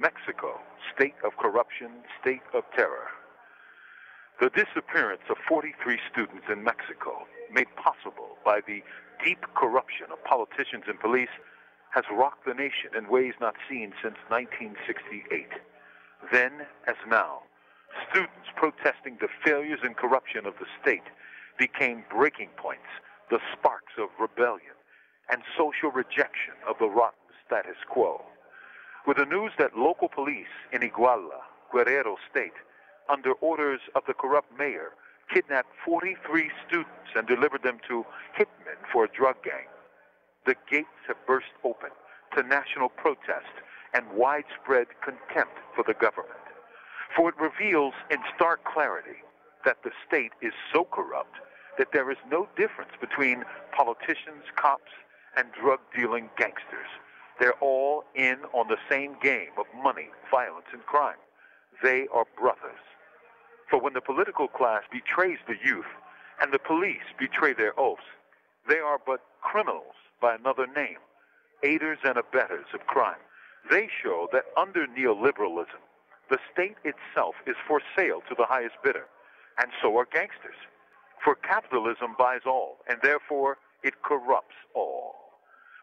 Mexico, state of corruption, state of terror. The disappearance of 43 students in Mexico, made possible by the deep corruption of politicians and police, has rocked the nation in ways not seen since 1968. Then, as now, students protesting the failures and corruption of the state became breaking points, the sparks of rebellion and social rejection of the rotten status quo. With the news that local police in Iguala, Guerrero State, under orders of the corrupt mayor, kidnapped 43 students and delivered them to hitmen for a drug gang, the gates have burst open to national protest and widespread contempt for the government. For it reveals in stark clarity that the state is so corrupt that there is no difference between politicians, cops, and drug-dealing gangsters. They're all in on the same game of money, violence, and crime. They are brothers. For when the political class betrays the youth and the police betray their oaths, they are but criminals by another name, aiders and abettors of crime. They show that under neoliberalism, the state itself is for sale to the highest bidder, and so are gangsters. For capitalism buys all, and therefore it corrupts all.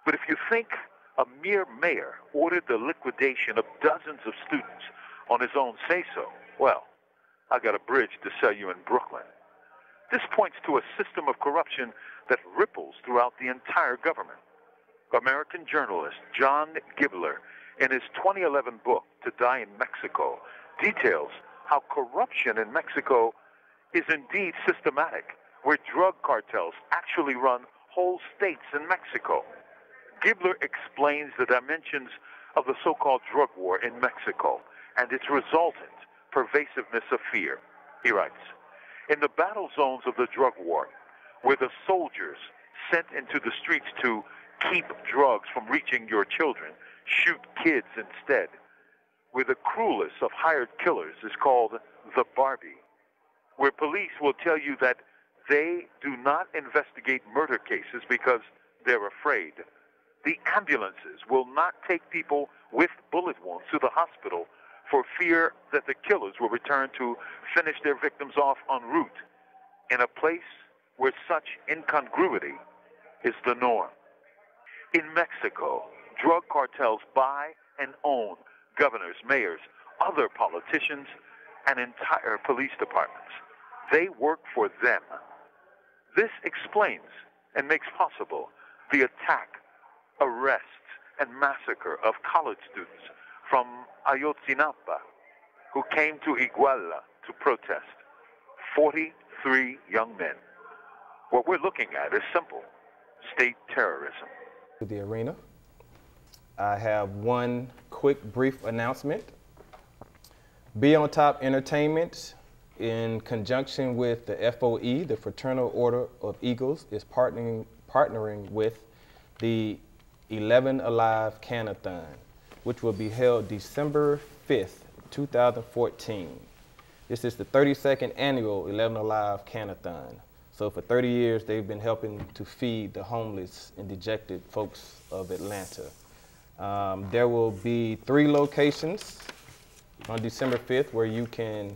But if you think a mere mayor ordered the liquidation of dozens of students on his own say-so, well, I got a bridge to sell you in Brooklyn. This points to a system of corruption that ripples throughout the entire government. American journalist John Gibler, in his 2011 book, To Die in Mexico, details how corruption in Mexico is indeed systematic, where drug cartels actually run whole states in Mexico. Gibler explains the dimensions of the so-called drug war in Mexico and its resultant pervasiveness of fear. He writes, in the battle zones of the drug war, where the soldiers sent into the streets to keep drugs from reaching your children shoot kids instead, where the cruelest of hired killers is called the Barbie, where police will tell you that they do not investigate murder cases because they're afraid. The ambulances will not take people with bullet wounds to the hospital for fear that the killers will return to finish their victims off en route, in a place where such incongruity is the norm. In Mexico, drug cartels buy and own governors, mayors, other politicians, and entire police departments. They work for them. This explains and makes possible the attack, arrests, and massacre of college students from Ayotzinapa who came to Iguala to protest. 43 young men. What we're looking at is simple: state terrorism. The arena. I have one quick brief announcement. Be on Top Entertainment, in conjunction with the FOE, the Fraternal Order of Eagles, is partnering with the 11 Alive Canathon, which will be held December 5th, 2014. This is the 32nd annual 11 Alive Canathon. So for 30 years, they've been helping to feed the homeless and dejected folks of Atlanta. There will be 3 locations on December 5th where you can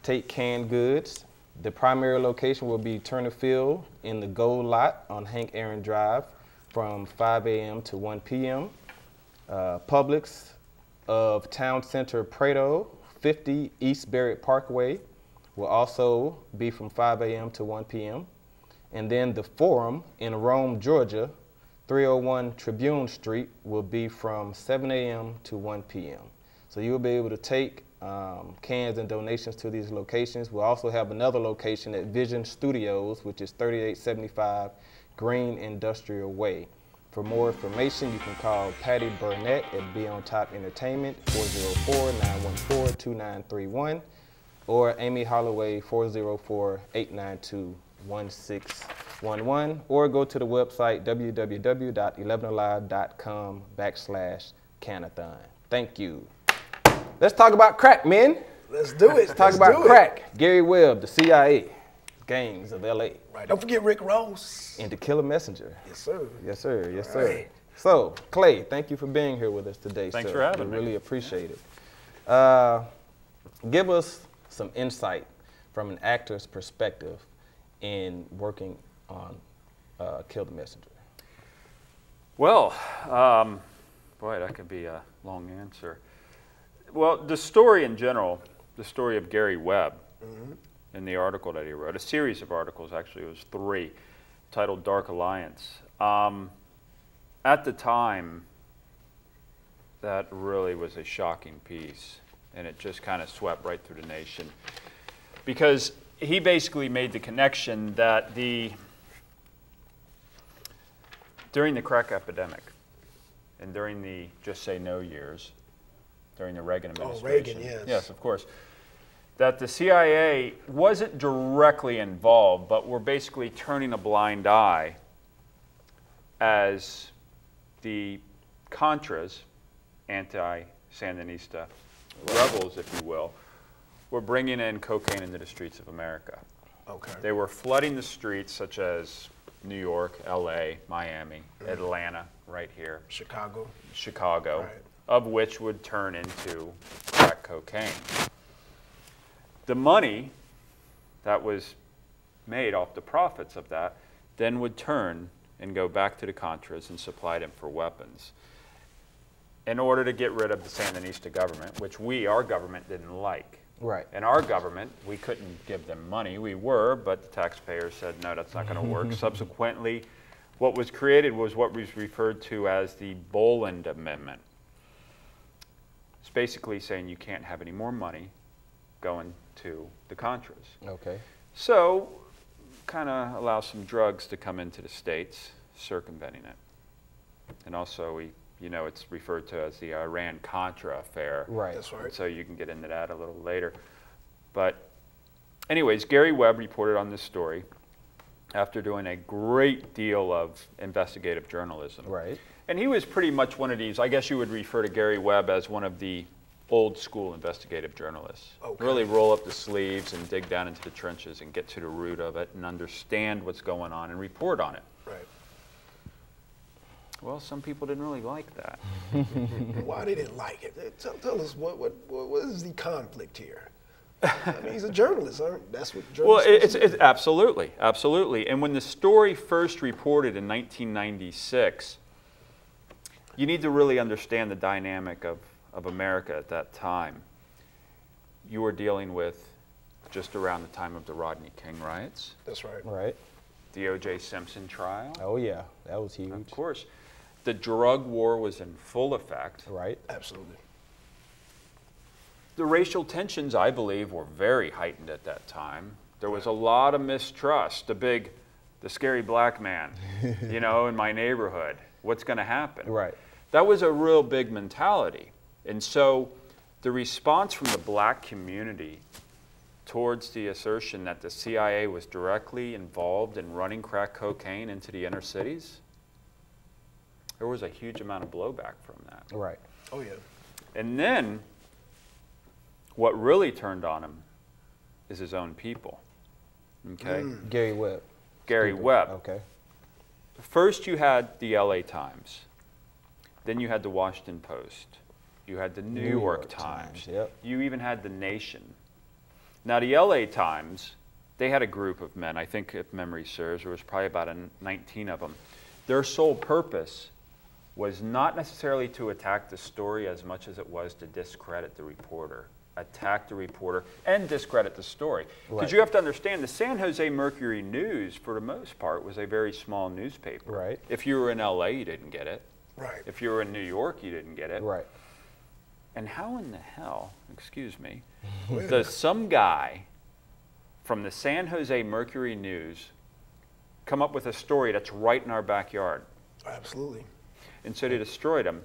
take canned goods. The primary location will be Turner Field in the Gold Lot on Hank Aaron Drive from 5 a.m. to 1 p.m. Publix of Town Center Prado, 50 East Barrett Parkway, will also be from 5 a.m. to 1 p.m. And then the Forum in Rome, Georgia, 301 Tribune Street, will be from 7 a.m. to 1 p.m. So you'll be able to take cans and donations to these locations. We'll also have another location at Vision Studios, which is 3875 Green Industrial Way. For more information, you can call Patty Burnett at Be On Top Entertainment, 404-914-2931, or Amy Holloway, 404-892-1611, or go to the website www.11alive.com/Canathon. Thank you. Let's talk about crack, men. Let's do it. Let's talk about crack. Gary Webb, the CIA, gangs of LA. Right. Don't forget Rick Ross. And the Killer Messenger. Yes, sir. Yes, sir. Yes, sir. Right. So, Clay, thank you for being here with us today. Thanks sir. for having me. We really appreciate it. Give us some insight from an actor's perspective in working on Kill the Messenger. Well, boy, that could be a long answer. Well, the story in general, the story of Gary Webb, in the article that he wrote, a series of articles, actually, it was 3, titled Dark Alliance. At the time, that really was a shocking piece, and it just kind of swept right through the nation. Because he basically made the connection that during the crack epidemic and during the Just Say No years, during the Reagan administration. Oh, Reagan, yes. Yes, of course. That the CIA wasn't directly involved, but were basically turning a blind eye as the Contras, anti-Sandinista rebels, if you will, were bringing in cocaine into the streets of America. Okay. They were flooding the streets, such as New York, LA, Miami, Atlanta, right here, Chicago. Chicago, of which would turn into crack cocaine. The money that was made off the profits of that then would turn and go back to the Contras and supply them for weapons in order to get rid of the Sandinista government, which our government didn't like. Right. And our government, we couldn't give them money. We were, but the taxpayers said, no, that's not going to work. Subsequently, what was created was what was referred to as the Boland Amendment. It's basically saying you can't have any more money going to the Contras. Okay. So, kind of allow some drugs to come into the states, circumventing it. And also, it's referred to as the Iran-Contra affair. Right. That's right. So you can get into that a little later. But anyways, Gary Webb reported on this story after doing a great deal of investigative journalism. Right. And he was pretty much one of these, I guess you would refer to Gary Webb as one of the old school investigative journalists. Okay. Really roll up the sleeves and dig down into the trenches and get to the root of it and understand what's going on and report on it. Right. Well, some people didn't really like that. Why they didn't like it? Tell us what is the conflict here? I mean, he's a journalist. That's what Well, journalists it's absolutely, absolutely. And when the story first reported in 1996, you need to really understand the dynamic of America at that time. You were dealing with just around the time of the Rodney King riots. That's right. Right. The O.J. Simpson trial. Oh, yeah. That was huge. Of course. The drug war was in full effect. Right. Absolutely. The racial tensions, I believe, were very heightened at that time. There was a lot of mistrust. The scary black man, in my neighborhood. What's going to happen? Right. That was a real big mentality. And so the response from the black community towards the assertion that the CIA was directly involved in running crack cocaine into the inner cities, there was a huge amount of blowback from that. Right. Oh, yeah. And then what really turned on him is his own people. Okay? Gary Webb. Gary Webb. Okay. First you had the LA Times. Then you had the Washington Post. You had the New York Times. Yep. You even had the Nation. Now the LA Times, they had a group of men, I think if memory serves, there was probably about 19 of them. Their sole purpose was not necessarily to attack the story as much as it was to discredit the reporter. Attack the reporter and discredit the story. Because Right. you have to understand, the San Jose Mercury News, for the most part, was a very small newspaper. Right. If you were in LA, you didn't get it. Right. If you were in New York, you didn't get it. Right. And how in the hell, excuse me, does some guy from the San Jose Mercury News come up with a story that's right in our backyard? Absolutely. And so they destroyed him.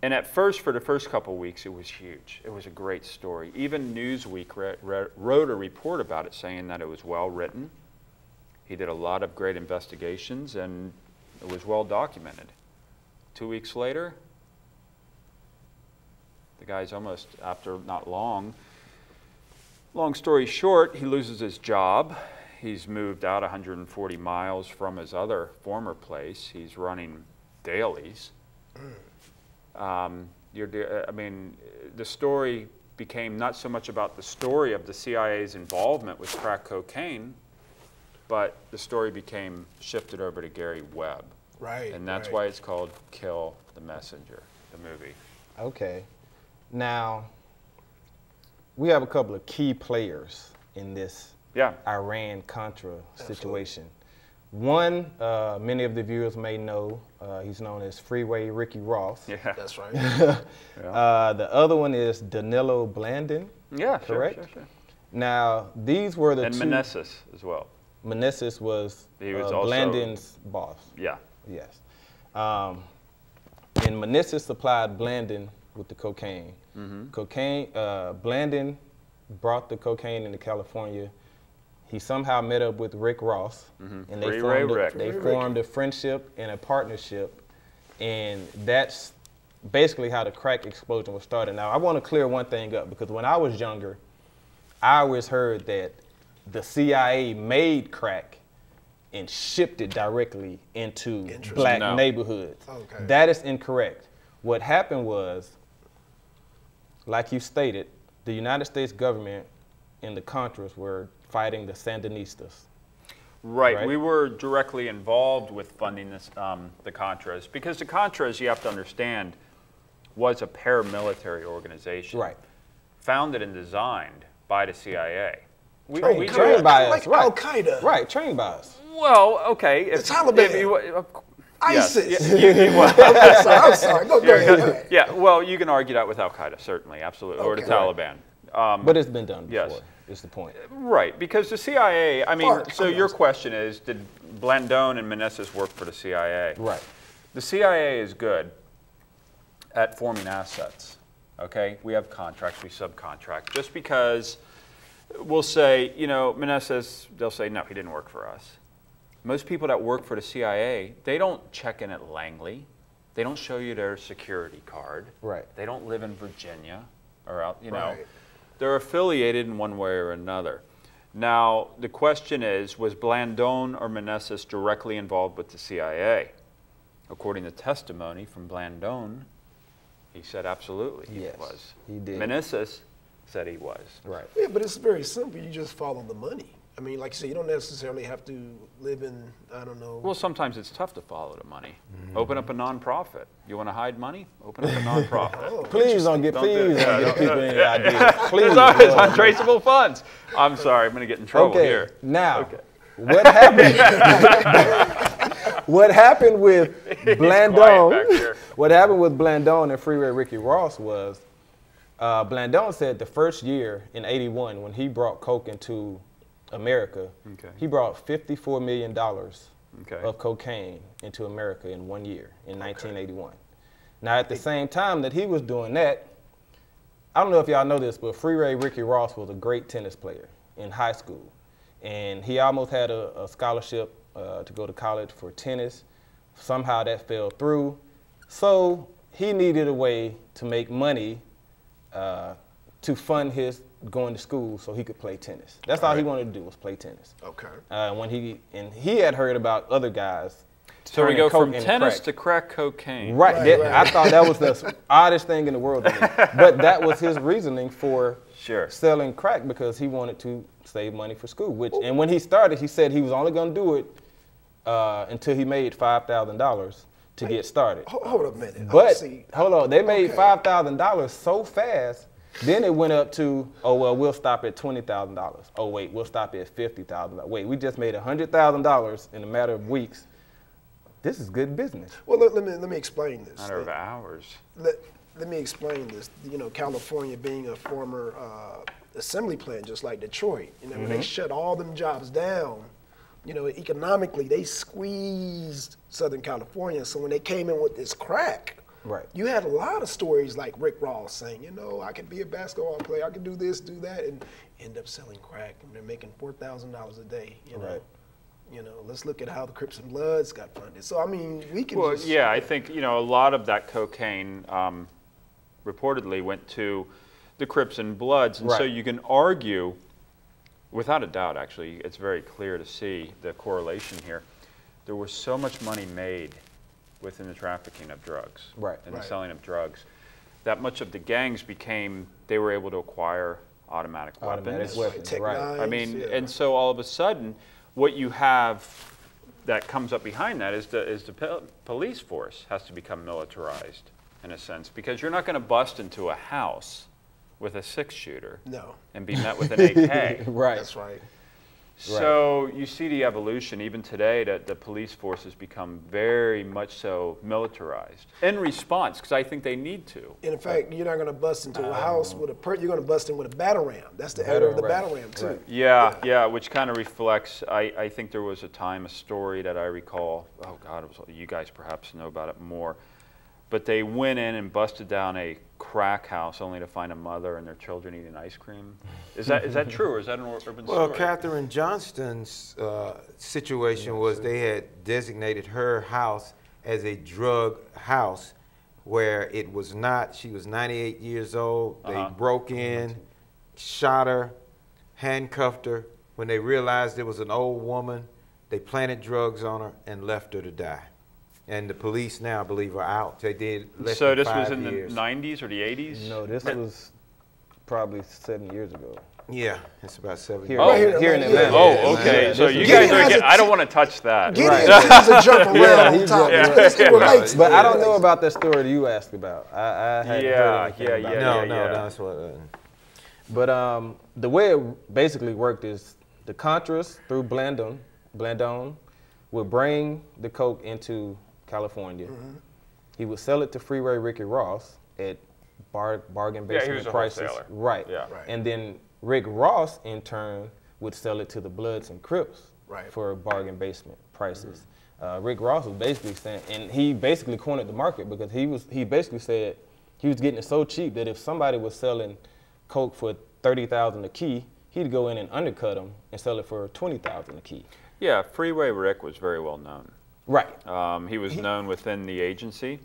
And at first, for the first couple of weeks, it was huge. It was a great story. Even Newsweek wrote a report about it saying that it was well written. He did a lot of great investigations and it was well documented. 2 weeks later, the guy's almost, after not long story short, he loses his job. He's moved out 140 miles from his other former place. He's running dailies. I mean, the story became not so much about the story of the CIA's involvement with crack cocaine, but the story became shifted over to Gary Webb. Right. And that's why it's called Kill the Messenger, the movie. Okay. Now, we have a couple of key players in this Iran-Contra situation. One, many of the viewers may know, he's known as Freeway Ricky Ross. Yeah, That's right. The other one is Danilo Blandin. Yeah, correct? Sure. Now, these were the and two. Meneses as well. Meneses was, He was also Blandin's boss. Yeah. Yes. And Meneses supplied Blandin with the cocaine. Blandin brought the cocaine into California. He somehow met up with Rick Ross, and they formed a friendship and a partnership, and that's basically how the crack explosion was started. Now, I want to clear one thing up, because when I was younger, I always heard that the CIA made crack and shipped it directly into black neighborhoods. Okay. That is incorrect. What happened was, like you stated, the United States government and the Contras were fighting the Sandinistas. Right. We were directly involved with funding this, the Contras, because the Contras, you have to understand, was a paramilitary organization. Right. Founded and designed by the CIA. Trained by us, right. Al-Qaeda. Right, trained by us. Well, okay. The Taliban. ISIS. I'm sorry. Go ahead. Yeah, well, you can argue that with Al-Qaeda, certainly, absolutely, or the Taliban. But it's been done before, yes. is the point. Right, because the CIA, I mean, so your question is, did Blandon and Meneses work for the CIA? Right. The CIA is good at forming assets, okay? We have contracts, we subcontract. Just because we'll say, you know, Meneses, they'll say, no, he didn't work for us. Most people that work for the CIA, they don't check in at Langley. They don't show you their security card. Right. They don't live in Virginia or out, you know. They're affiliated in one way or another. Now, the question is, was Blandon or Meneses directly involved with the CIA? According to testimony from Blandon, he said absolutely he was. He did. Meneses said he was. Right. Yeah, but it's very simple. You just follow the money. I mean, like you said, you don't necessarily have to live in, I don't know. Well, sometimes it's tough to follow the money. Open up a nonprofit. You want to hide money? Open up a nonprofit. Please don't get people any ideas. Please. It's always untraceable funds. I'm sorry, I'm going to get in trouble here. Now, what happened? What happened with Blandon? What happened with Blandon and Freeway Ricky Ross was, Blandon said the first year in '81 when he brought coke into America, he brought $54 million of cocaine into America in 1 year, in 1981. Now, at the same time that he was doing that, I don't know if y'all know this, but Freeway Ricky Ross was a great tennis player in high school. And he almost had a scholarship to go to college for tennis. Somehow that fell through. So he needed a way to make money to fund his going to school so he could play tennis. That's all he wanted to do was play tennis. Okay. He had heard about other guys. So we go from tennis to crack cocaine. Right. I thought that was the oddest thing in the world to me. But that was his reasoning for selling crack, because he wanted to save money for school. And when he started, he said he was only going to do it until he made $5,000 to get started. Hold up a minute. But hold on, they made $5,000 so fast. Then it went up to, oh, well, we'll stop at $20,000. Oh, wait, we'll stop at $50,000. Wait, we just made $100,000 in a matter of weeks. This is good business. Well, let me explain this. Matter of hours. Let me explain this. You know, California being a former assembly plant, just like Detroit, you know, when they shut all them jobs down, you know, economically, they squeezed Southern California. So when they came in with this crack, you had a lot of stories like Rick Ross saying, you know, I could be a basketball player, I could do this, do that, and end up selling crack, and they're making $4,000 a day. You know, you know, let's look at how the Crips and Bloods got funded. So I mean, we can. Well, yeah, I think a lot of that cocaine reportedly went to the Crips and Bloods, and so you can argue, without a doubt, actually, it's very clear to see the correlation here. There was so much money made within the trafficking of drugs and the Right. selling of drugs, that much of the gangs they were able to acquire automatic weapons. Tech right. knives, I mean, yeah. and so all of a sudden, what you have that comes up behind that is the police force has to become militarized in a sense, because you're not going to bust into a house with a 6-shooter No. and be met with an AK. Right. That's right. So you see the evolution, even today, that the police force has become very much so militarized in response, because I think they need to. And in fact, you're not going to bust into a house with you're going to bust in with a battle ram. That's the era of the battle ram, too. Right. Yeah, which kind of reflects, I think there was a story that I recall, oh God, you guys perhaps know about it more, but they went in and busted down a crack house only to find a mother and their children eating ice cream. Is that true, or is that an urban story? Well, Katherine Johnston's situation was they had designated her house as a drug house where it was not. She was 98 years old. They broke in, shot her, handcuffed her. When they realized it was an old woman, they planted drugs on her and left her to die. And the police now, I believe, are out. They did less So than this 5 was in years. the 90s or the 80s? No, this was probably 7 years ago. Yeah, it's about 7 Here, years. Right here, here in yeah. Atlanta. Oh, okay. Yeah, So this you is- guys Gideon has are. a I don't want to touch that. Gideon Right. tends to jump around Yeah, on he top. jumped It relates. But I don't It know relates. about that story that you asked about. I hadn't heard anything about it. No, that's what. But the way it basically worked is the Contras through Blandon would bring the coke into California. He would sell it to Freeway Ricky Ross at bargain Yeah, he basement was a prices. wholesaler. Right. Yeah. Right. And then Rick Ross in turn would sell it to the Bloods and Crips Right. for bargain basement prices. Rick Ross was basically saying, and he basically cornered the market because he basically said he was getting it so cheap that if somebody was selling coke for $30,000 a key, he'd go in and undercut them and sell it for $20,000 a key. Yeah, Freeway Rick was very well known. Right. He was known within the agency.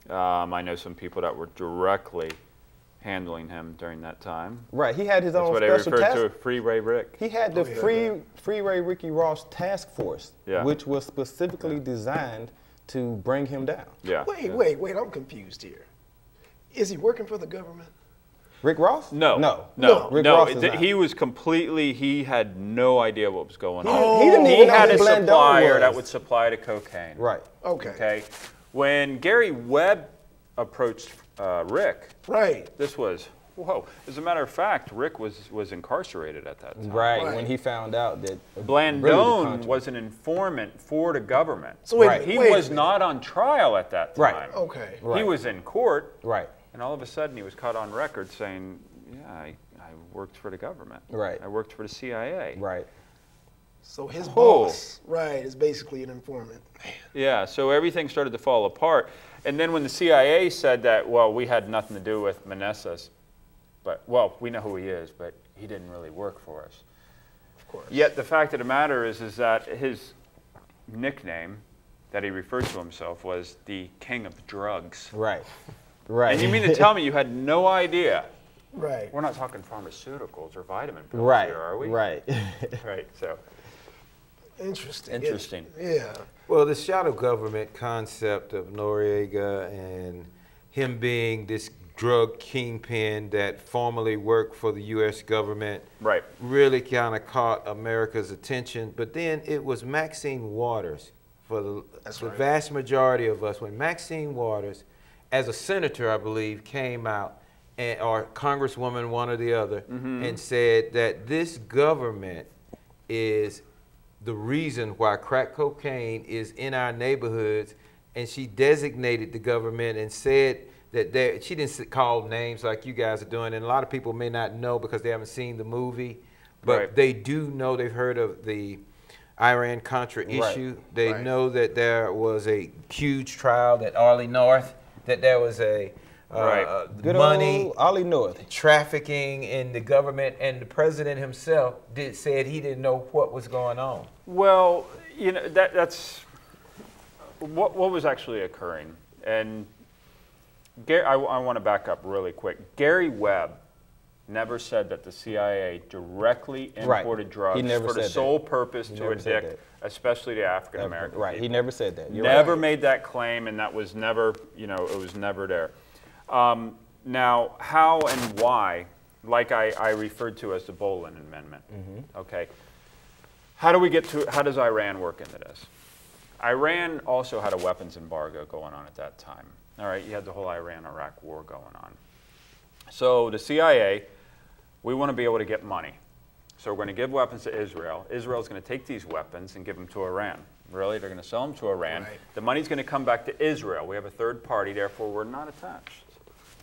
I know some people that were directly handling him during that time. Right. He had his That's own what they special referred task. to as Freeway Rick. He had the Freeway Ricky Ross task force, Yeah. which was specifically designed to bring him down. Yeah. Wait, I'm confused here. Is he working for the government? Rick Ross? No. Rick Ross is not. He was completely, he had no idea what was going He on. didn't He even know had who a Blandon supplier was. that would supply the cocaine. Right. Okay. When Gary Webb approached Rick, Right. this was, whoa. As a matter of fact, Rick was incarcerated at that time. Right. Right. When he found out that Blandon really the was an informant for the government. So wait, Right. He wait a was minute. not on trial at that time. Right. Okay. He Right. was in court, Right. and all of a sudden he was caught on record saying, yeah, I worked for the government. Right. I worked for the CIA. Right. So his Oh. boss, right, is basically an informant. Man. Yeah, so everything started to fall apart. And then when the CIA said that, well, we had nothing to do with Meneses, but, well, we know who he is, but he didn't really work for us. Of course. Yet the fact of the matter is that his nickname that he referred to himself was the King of Drugs. Right. Right. And you mean to tell me you had no idea? Right. We're not talking pharmaceuticals or vitamin pills Right. here, are we? Right. Right, so. Interesting. Interesting. Yeah. Well, the shadow government concept of Noriega and him being this drug kingpin that formerly worked for the U.S. government Right. really kind of caught America's attention. But then it was Maxine Waters for the right. vast majority of us. When Maxine Waters, as a senator, I believe, came out, or Congresswoman, one or the other, and said that this government is the reason why crack cocaine is in our neighborhoods, and she designated the government and said that she didn't call names like you guys are doing, and a lot of people may not know because they haven't seen the movie, but Right. they do know, they've heard of the Iran-Contra issue. They Right. know that there was a huge trial at Arlie North, that there was a Right. Good money old Ollie North. trafficking in the government, and the president himself said he didn't know what was going on. Well, you know, that's what was actually occurring. And Gary, I want to back up really quick. Gary Webb never said that the CIA directly imported drugs for the sole purpose to addict, especially the African American people. He never said that. Never made that claim, and that was never, it was never there. Now, how and why, like I referred to as the Boland Amendment, okay, how does Iran work into this? Iran also had a weapons embargo going on at that time. All right, you had the whole Iran-Iraq war going on. So the CIA, we want to be able to get money. So we're going to give weapons to Israel. Israel's going to take these weapons and give them to Iran. Really? They're going to sell them to Iran. Right. The money's going to come back to Israel. We have a third party, therefore we're not attached.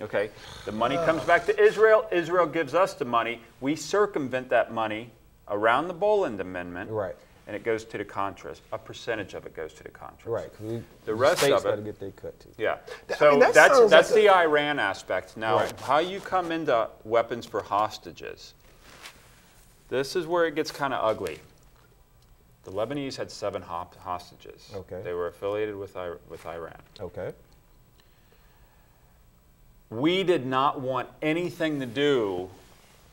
Okay? The money comes back to Israel. Israel gives us the money. We circumvent that money around the Boland Amendment. Right. And it goes to the Contras. A percentage of it goes to the Contras. Right. The rest states of it, got to get their cut too. Yeah. So that's the Iran aspect. Now, right. How you come into weapons for hostages? This is where it gets kind of ugly. The Lebanese had 7 hostages. Okay. They were affiliated with Iran. Okay. We did not want anything to do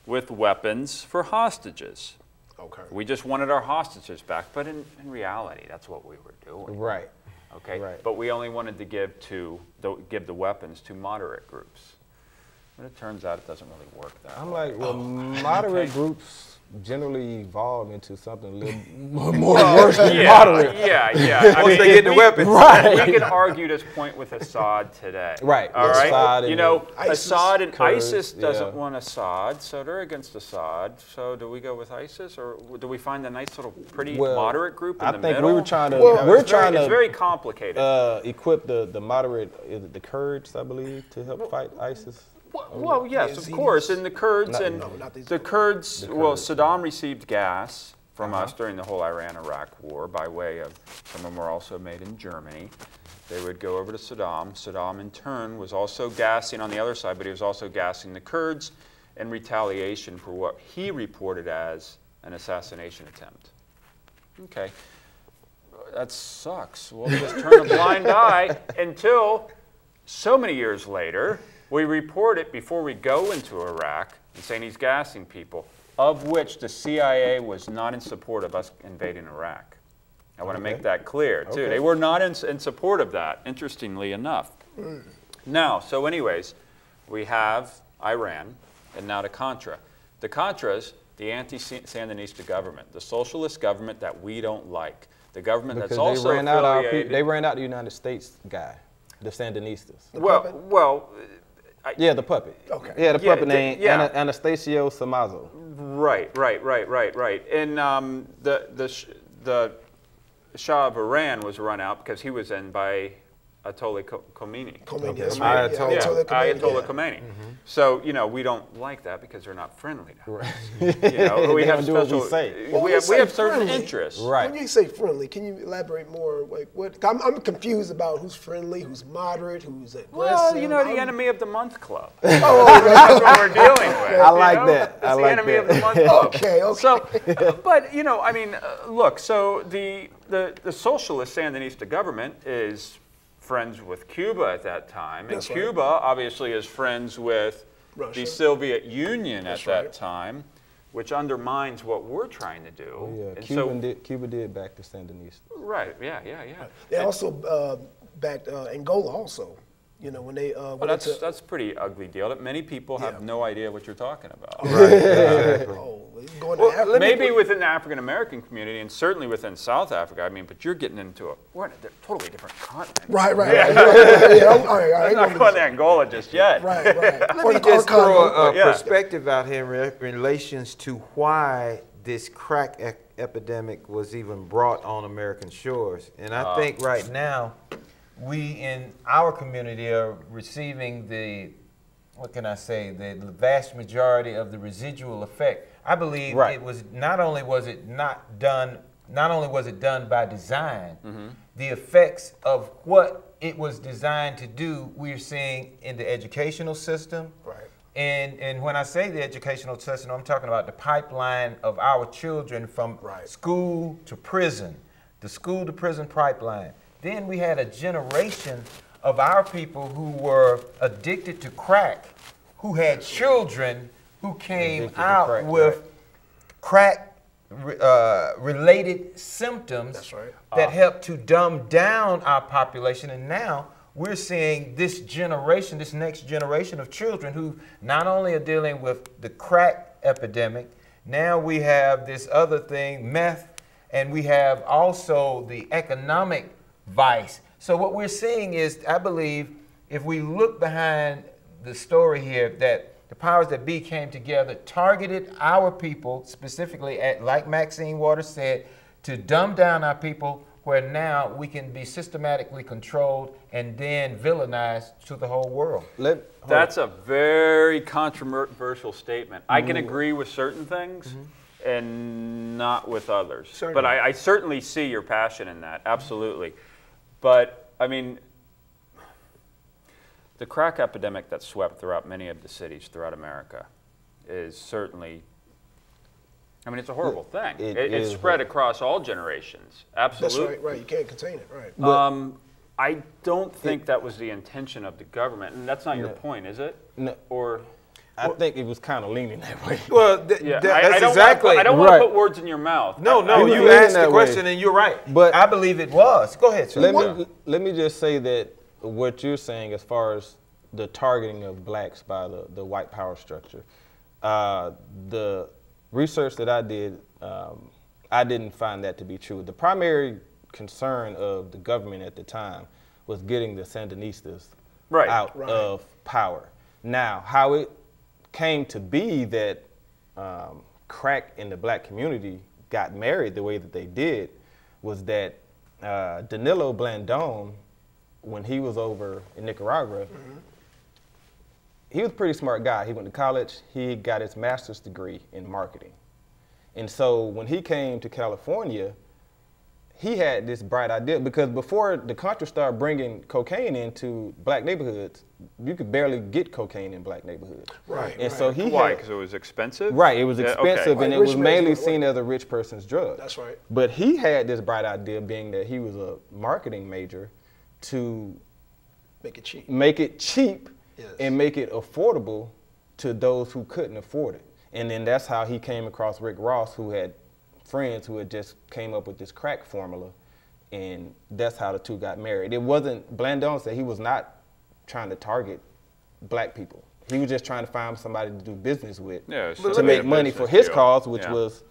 with weapons for hostages. Okay. We just wanted our hostages back, but in reality, that's what we were doing. Right. Okay. Right. But we only wanted to give the weapons to moderate groups. But it turns out it doesn't really work that way. I'm like, well, moderate groups generally evolve into something a little more worse than moderate. Yeah. Once they get the weapons. Right. We can argue this point with Assad today. Right. All right. Assad Assad and Kurds, ISIS doesn't want Assad, so they're against Assad. So do we go with ISIS, or do we find a nice little pretty moderate group in the middle? I think we were trying to. It's very complicated. Equip the moderate, the Kurds, I believe, to help fight ISIS. Well, yes, of course, and the Kurds well, Saddam received gas from us during the whole Iran-Iraq war by way of, some of them were also made in Germany. They would go over to Saddam. Saddam, in turn, was also gassing on the other side, but he was also gassing the Kurds in retaliation for what he reported as an assassination attempt. Okay, that sucks. We'll just turn a blind eye until so many years later, we report it before we go into Iraq and saying he's gassing people, of which the CIA was not in support of us invading Iraq. I want to make that clear, too. They were not in support of that, interestingly enough. Now, so anyways, we have Iran and now the Contra. The Contras, the anti-Sandinista government, the socialist government that we don't like, the government that's also affiliated. They ran out the United States guy, the Sandinistas. The puppet. Okay. Yeah, the puppet name, Anastasio Somoza. Right. And the Shah of Iran was run out because he was in by Ayatollah Khomeini. Ayatollah Khomeini. So, we don't like that because they're not friendly to us. We have special, we have certain interests. Right. When you say friendly, can you elaborate more? Like what? I'm confused about who's friendly, who's moderate, who's aggressive. Well, the Enemy of the Month Club. That's what we're dealing with. I like that. It's the Enemy of the Month Club. Okay. So, but, look, so the socialist Sandinista government is friends with Cuba at that time, and Cuba obviously is friends with Russia. The Soviet Union at that time, which undermines what we're trying to do. Oh, yeah. Cuba did back the Sandinista. Right. Yeah. They also backed Angola also. When they that's a pretty ugly deal that many people have no idea what you're talking about. Maybe within the African American community and certainly within South Africa. But you're getting into we're in a totally different continent. Right. All right. Let's not go into Angola just yet. Right. Let me just throw a perspective out here in relations to why this crack epidemic was even brought on American shores. And I think right now, we in our community are receiving the vast majority of the residual effect. I believe it was not only was it done by design, the effects of what it was designed to do, we're seeing in the educational system. Right. And when I say the educational system, I'm talking about the pipeline of our children from school to prison, the school to prison pipeline. Then we had a generation of our people who were addicted to crack, who had children who came Addicted to out crack, with crack related symptoms That's right. that helped to dumb down our population. And now we're seeing this generation, this next generation of children who not only are dealing with the crack epidemic, now we have this other thing, meth, and we have also the economic vice. So what we're seeing is, I believe, if we look behind the story here, that the powers that be came together, targeted our people specifically, like Maxine Waters said, to dumb down our people, where now we can be systematically controlled and then villainized to the whole world. That's a very controversial statement. I can agree with certain things and not with others. Certainly. But I certainly see your passion in that, absolutely. But, I mean, the crack epidemic that swept throughout many of the cities throughout America is certainly, I mean, it's a horrible thing. It's spread across all generations, absolutely. That's right, you can't contain it, right. I don't think that was the intention of the government, and that's not your point, is it? No. Or I think it was kind of leaning that way. Well, yeah, that's I exactly. don't want to put words in your mouth. No, He you was asked the that question way. and you're right. But I believe it was. Go ahead, sir. Let me just say that what you're saying as far as the targeting of blacks by the white power structure, the research that I did, I didn't find that to be true. The primary concern of the government at the time was getting the Sandinistas out of power. Now, how it came to be that crack in the black community got married the way that they did was that Danilo Blandón, when he was over in Nicaragua, he was a pretty smart guy. He went to college, he got his master's degree in marketing. And so when he came to California, he had this bright idea, because before the Contra started bringing cocaine into black neighborhoods, you could barely get cocaine in black neighborhoods. Right. And so he Why? had, Because it was expensive? right, it was expensive, Like and it rich was man's mainly drug. seen as a rich person's drug. That's right. But he had this bright idea, being that he was a marketing major, to Make it cheap. make it cheap Yes. and make it affordable to those who couldn't afford it. And then that's how he came across Rick Ross, who had friends who had just came up with this crack formula, and that's how the two got married. It wasn't, Blandón said he was not trying to target black people. He was just trying to find somebody to do business with, to make money for his cause, which was,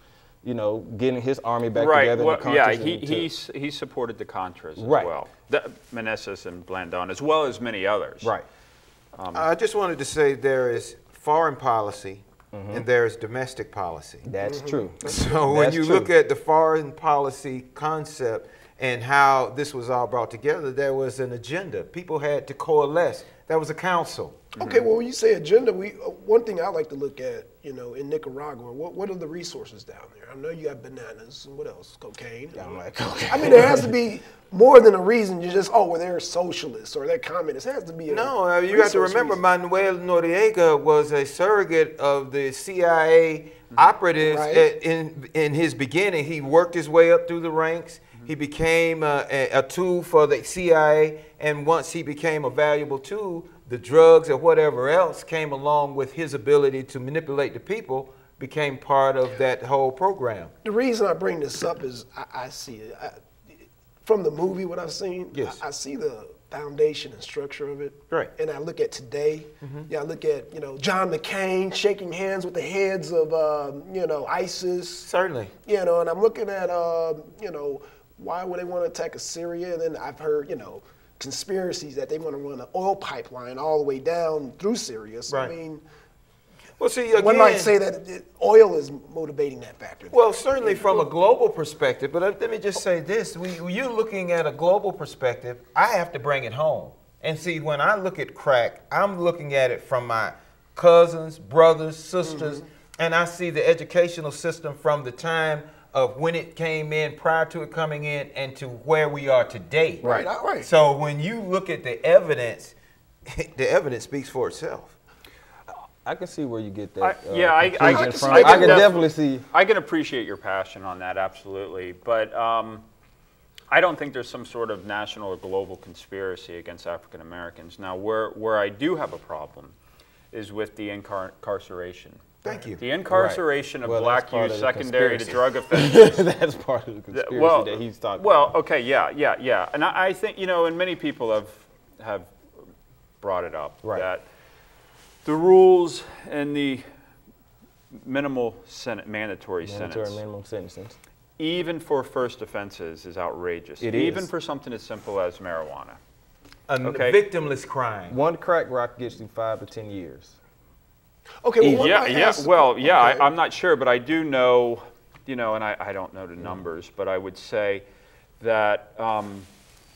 you know, getting his army back together. Well, and yeah, he supported the Contras as well. Meneses and Blandón, as well as many others. Right. I just wanted to say there is foreign policy and there is domestic policy. That's true. So when you look at the foreign policy concept and how this was all brought together, there was an agenda. People had to coalesce. There was a council. Okay, well, when you say agenda, one thing I like to look at, you know, in Nicaragua, what are the resources down there? I know you got bananas, and what else? Cocaine. I'm like, okay. I mean, there has to be more than a reason. You just, well, they're socialists or they're communists. It has to be a No, you got to remember, Manuel Noriega was a surrogate of the CIA operatives in his beginning. He worked his way up through the ranks. He became a tool for the CIA, and once he became a valuable tool, the drugs or whatever else came along with his ability to manipulate the people, became part of that whole program. The reason I bring this up is I see it. From the movie, what I've seen, Yes. I see the foundation and structure of it. Right. And I look at today, I look at, you know, John McCain shaking hands with the heads of, you know, ISIS. Certainly. You know, and I'm looking at, you know, why would they want to attack Syria? And then I've heard, you know, conspiracies that they want to run an oil pipeline all the way down through Syria. So, Right. I mean, Well, see, again, one might say that oil is motivating that factor. Well, certainly from a global perspective, but let me just say this. When you're looking at a global perspective, I have to bring it home. And see, when I look at crack, I'm looking at it from my cousins, brothers, sisters, and I see the educational system from the time of when it came in, prior to it coming in, and to where we are today. Right. So when you look at the evidence speaks for itself. I can see where you get that. I conclusion from. I can definitely see. I can appreciate your passion on that, absolutely. But I don't think there's some sort of national or global conspiracy against African Americans. Now, where I do have a problem is with the incarceration. Thank you. The incarceration of black that's part youth of the secondary to conspiracy. drug offenses. That's part of the conspiracy that he's talking Well, about. okay, yeah. And I think, you know, and many people have brought it up, that the rules and the mandatory sentence, minimum sentences, even for first offenses, is outrageous. Even for something as simple as marijuana. A victimless crime. One crack rock gets you 5 to 10 years. Okay, well, I'm not sure, but I do know, you know, and I don't know the numbers, but I would say that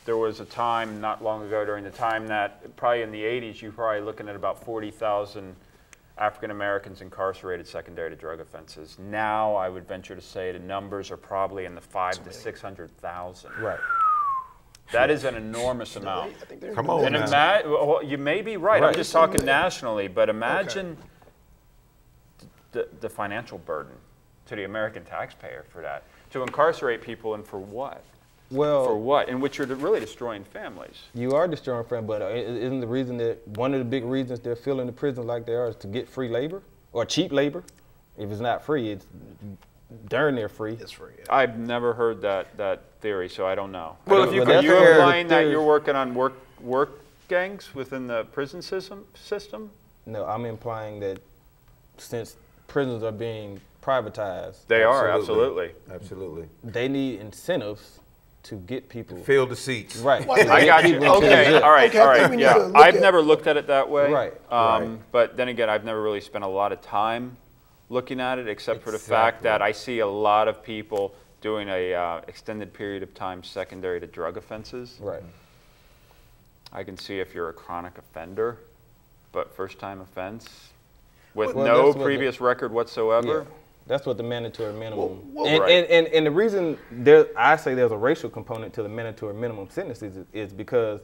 there was a time not long ago during the time that probably in the 80s, you're probably looking at about 40,000 African Americans incarcerated secondary to drug offenses. Now, I would venture to say the numbers are probably in the 500,000 to 600,000. Right. That is an enormous amount. Come on, and well, you may be right. I'm just talking nationally, but imagine the financial burden to the American taxpayer for that. To incarcerate people, and for what? Well, for what? In which you're really destroying families. You are destroying families, but isn't the reason that one of the big reasons they're filling the prisons like they are is to get free labor or cheap labor? If it's not free, it's darn near free. It's free. Yeah. I've never heard that theory, so I don't know. Well, are you implying that you're working on work gangs within the prison system? No, I'm implying that since prisons are being privatized, they are absolutely. They need incentives to get people fill the seats. Right. Well, I got you. Okay. All right. Yeah. I've never looked at it that way. Right. But then again, I've never really spent a lot of time looking at it, except for the fact that I see a lot of people doing a extended period of time secondary to drug offenses. Right. I can see if you're a chronic offender, but first-time offense with Well, no that's what previous record whatsoever. Yeah. That's what the mandatory minimum. Right. And the reason I say there's a racial component to the mandatory minimum sentences is because,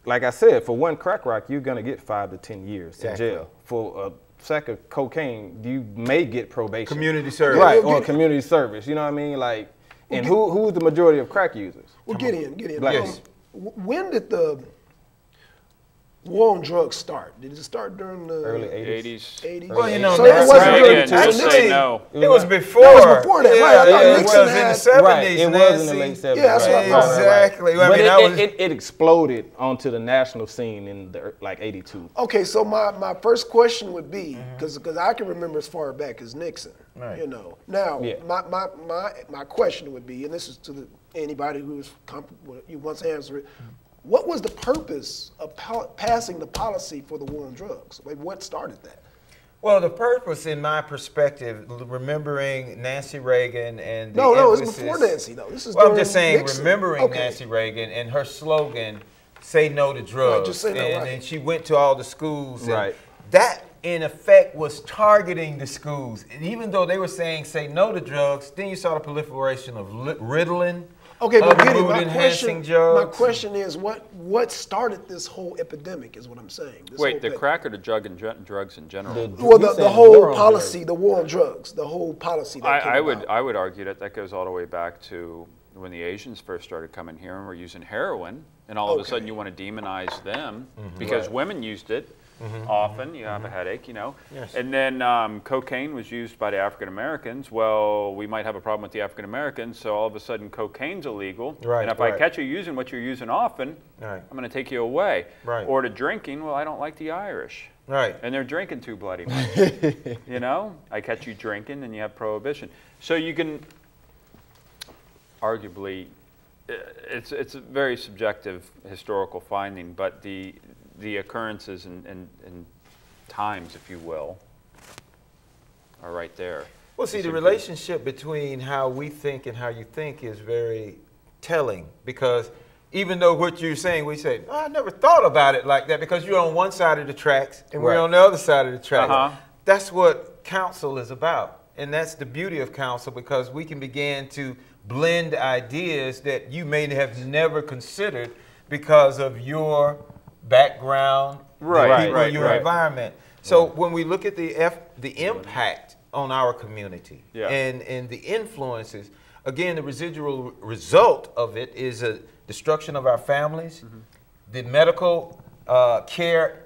like I said, for one crack rock, you're going to get 5 to 10 years in jail. For a sack of cocaine, you may get probation. Community service. Right, or community service. You know what I mean? Like, and who's the majority of crack users? Well, get in. Blacks. When did the war on drugs start? Did it start during the Early 80s. 80s? Well, you know, so that's it wasn't right. really And you'll say no. It was before. That was before that, right? I thought it Nixon was in the 70s. Right, it was in the late 70s. Yeah, that's what I thought. Exactly. But I mean, it exploded onto the national scene in like 82. Okay, so my first question would be, because I can remember as far back as Nixon, you know. Now, my question would be, and this is to anybody who's you wants to answer it, what was the purpose of passing the policy for the war on drugs? Like, what started that? well, the purpose, in my perspective, remembering Nancy Reagan and the No, it was emphasis- before Nancy, though. This is Well, I'm during just saying, Nixon. remembering Nancy Reagan and her slogan, "Say no to drugs," just say no, right. and she went to all the schools. And Right. that, in effect, was targeting the schools. And even though they were saying "say no to drugs," then you saw the proliferation of Ritalin. Okay, but other Gideon, mood-enhancing my drugs. question is, what started this whole epidemic? Is what I'm saying. This Wait, whole the thing. crack or the drugs in general? Well, the whole policy, the war on drugs, the whole policy. That came about. I would argue that goes all the way back to when the Asians first started coming here and were using heroin, and all of a sudden you want to demonize them because women used it often. You have a headache, you know. Yes. And then cocaine was used by the African Americans. Well, we might have a problem with the African Americans, so all of a sudden cocaine's illegal. Right, and if right. I catch you using what you're using often, Right. I'm going to take you away. Right. Or to drinking, well, I don't like the Irish. Right. And they're drinking too bloody much. You know, I catch you drinking and you have prohibition. So you can arguably, it's a very subjective historical finding, but the occurrences and times, if you will, are right there. Well, see, the relationship between how we think and how you think is very telling, because even though what you're saying, we say, oh, I never thought about it like that, because you're on one side of the tracks and we're on the other side of the tracks. That's what counsel is about. And that's the beauty of counsel, because we can begin to blend ideas that you may have never considered because of your background, your environment. So when we look at the impact on our community and the influences, again, the residual result of it is a destruction of our families, the medical care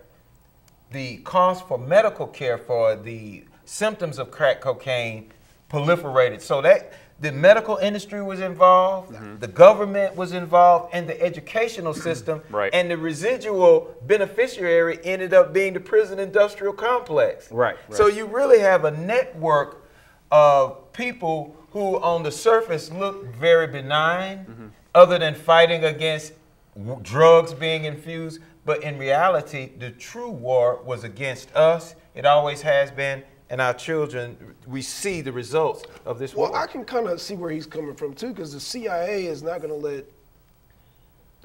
the cost for medical care for the symptoms of crack cocaine proliferated. So that the medical industry was involved, the government was involved, and the educational system, and the residual beneficiary ended up being the prison industrial complex. Right. So you really have a network of people who on the surface look very benign, other than fighting against drugs being infused, but in reality, the true war was against us. It always has been. And our children, we see the results of this war. Well, I can kind of see where he's coming from, too, because the CIA is not going to let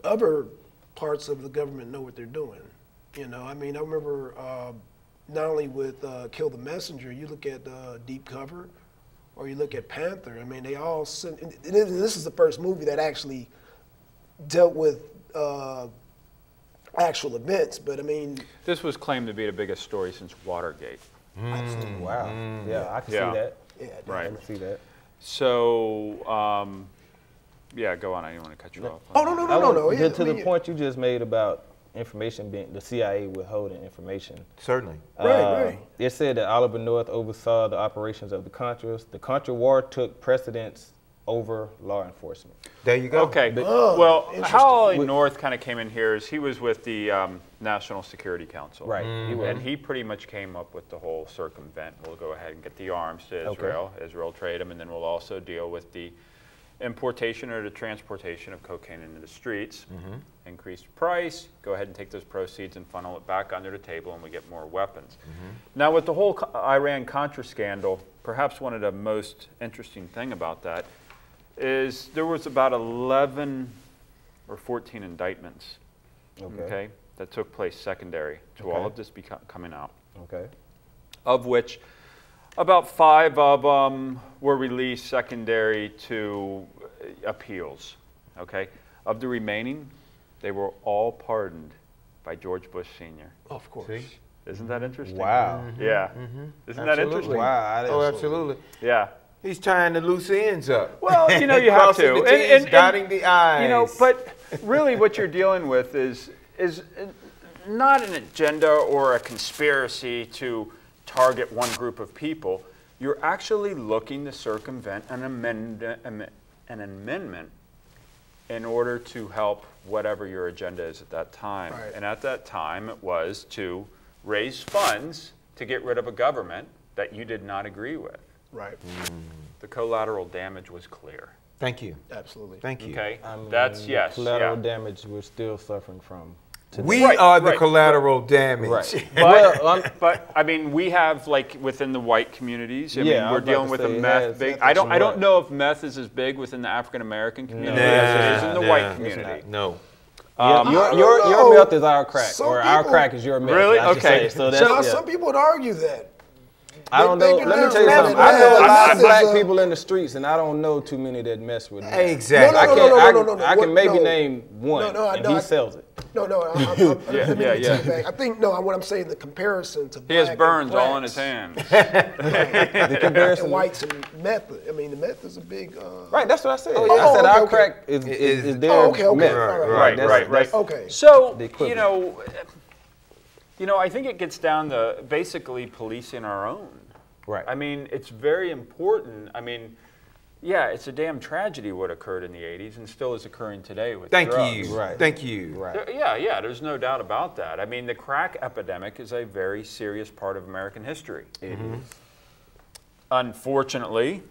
other parts of the government know what they're doing. You know, I mean, I remember not only with Kill the Messenger, you look at Deep Cover, or you look at Panther. I mean, they all sent, and this is the first movie that actually dealt with actual events, but I mean. This was claimed to be the biggest story since Watergate. Wow. Yeah, I can see that. Yeah, Right. I can see that. So, yeah, go on. I didn't want to cut you off. Oh, no. To the point you just made about information being, the CIA withholding information. Certainly. Right. It said that Oliver North oversaw the operations of the Contras. The Contra War took precedence over law enforcement. There you go. Okay. Well, how Ollie North kind of came in here is he was with the National Security Council. Right. And he pretty much came up with the whole circumvent. We'll go ahead and get the arms to Israel. Israel trade them, and then we'll also deal with the importation or the transportation of cocaine into the streets. Increased price, go ahead and take those proceeds and funnel it back under the table, and we get more weapons. Now, with the whole Iran-Contra scandal, perhaps one of the most interesting thing about that is there was about 11 or 14 indictments, okay, that took place secondary to all of this coming out. Of which about 5 of them were released secondary to appeals, okay? Of the remaining, they were all pardoned by George Bush Sr. Of course. See? Isn't that interesting? Wow. Yeah. Isn't that interesting? Wow. Oh, absolutely. Yeah. He's tying the loose ends up. Well, you know, you have to. Crossing the T's, dotting the I's. You know, but really what you're dealing with is not an agenda or a conspiracy to target one group of people. You're actually looking to circumvent an amendment in order to help whatever your agenda is at that time. Right. And at that time, it was to raise funds to get rid of a government that you did not agree with. Right. The collateral damage was clear. Thank you. Absolutely. Thank you. Okay, that's yes. Collateral Yeah. damage we're still suffering from today. We are the collateral damage. Right. But I mean, we have like within the white communities. I mean, I we're was about dealing to with say, a it meth has- big. I don't know if meth is as big within the African American community No. as it is in the white community. No. Your meth is our crack, Some or our people- crack is your meth. Really? I should Okay. say. So that's, Now, some people would argue that. I don't know. Let me tell you something. I know a lot of black people in the streets, and I don't know too many that mess with meth. Exactly. I can maybe name one, and he sells it. Let me take it back. I think, what I'm saying, the comparison to He has black burns and all in his blacks, hands. The comparison. and whites and meth. I mean, the meth is a big. Right, that's what I said. Oh, I said okay, our okay. crack is their okay. meth. Right. That's- Okay. So the equivalent. you know, I think it gets down to basically policing our own. Right. I mean, it's very important. I mean, yeah, it's a damn tragedy what occurred in the 80s and still is occurring today with drugs. Thank you. Right. Thank you. Right. Yeah, there's no doubt about that. I mean, the crack epidemic is a very serious part of American history. It is. Unfortunately,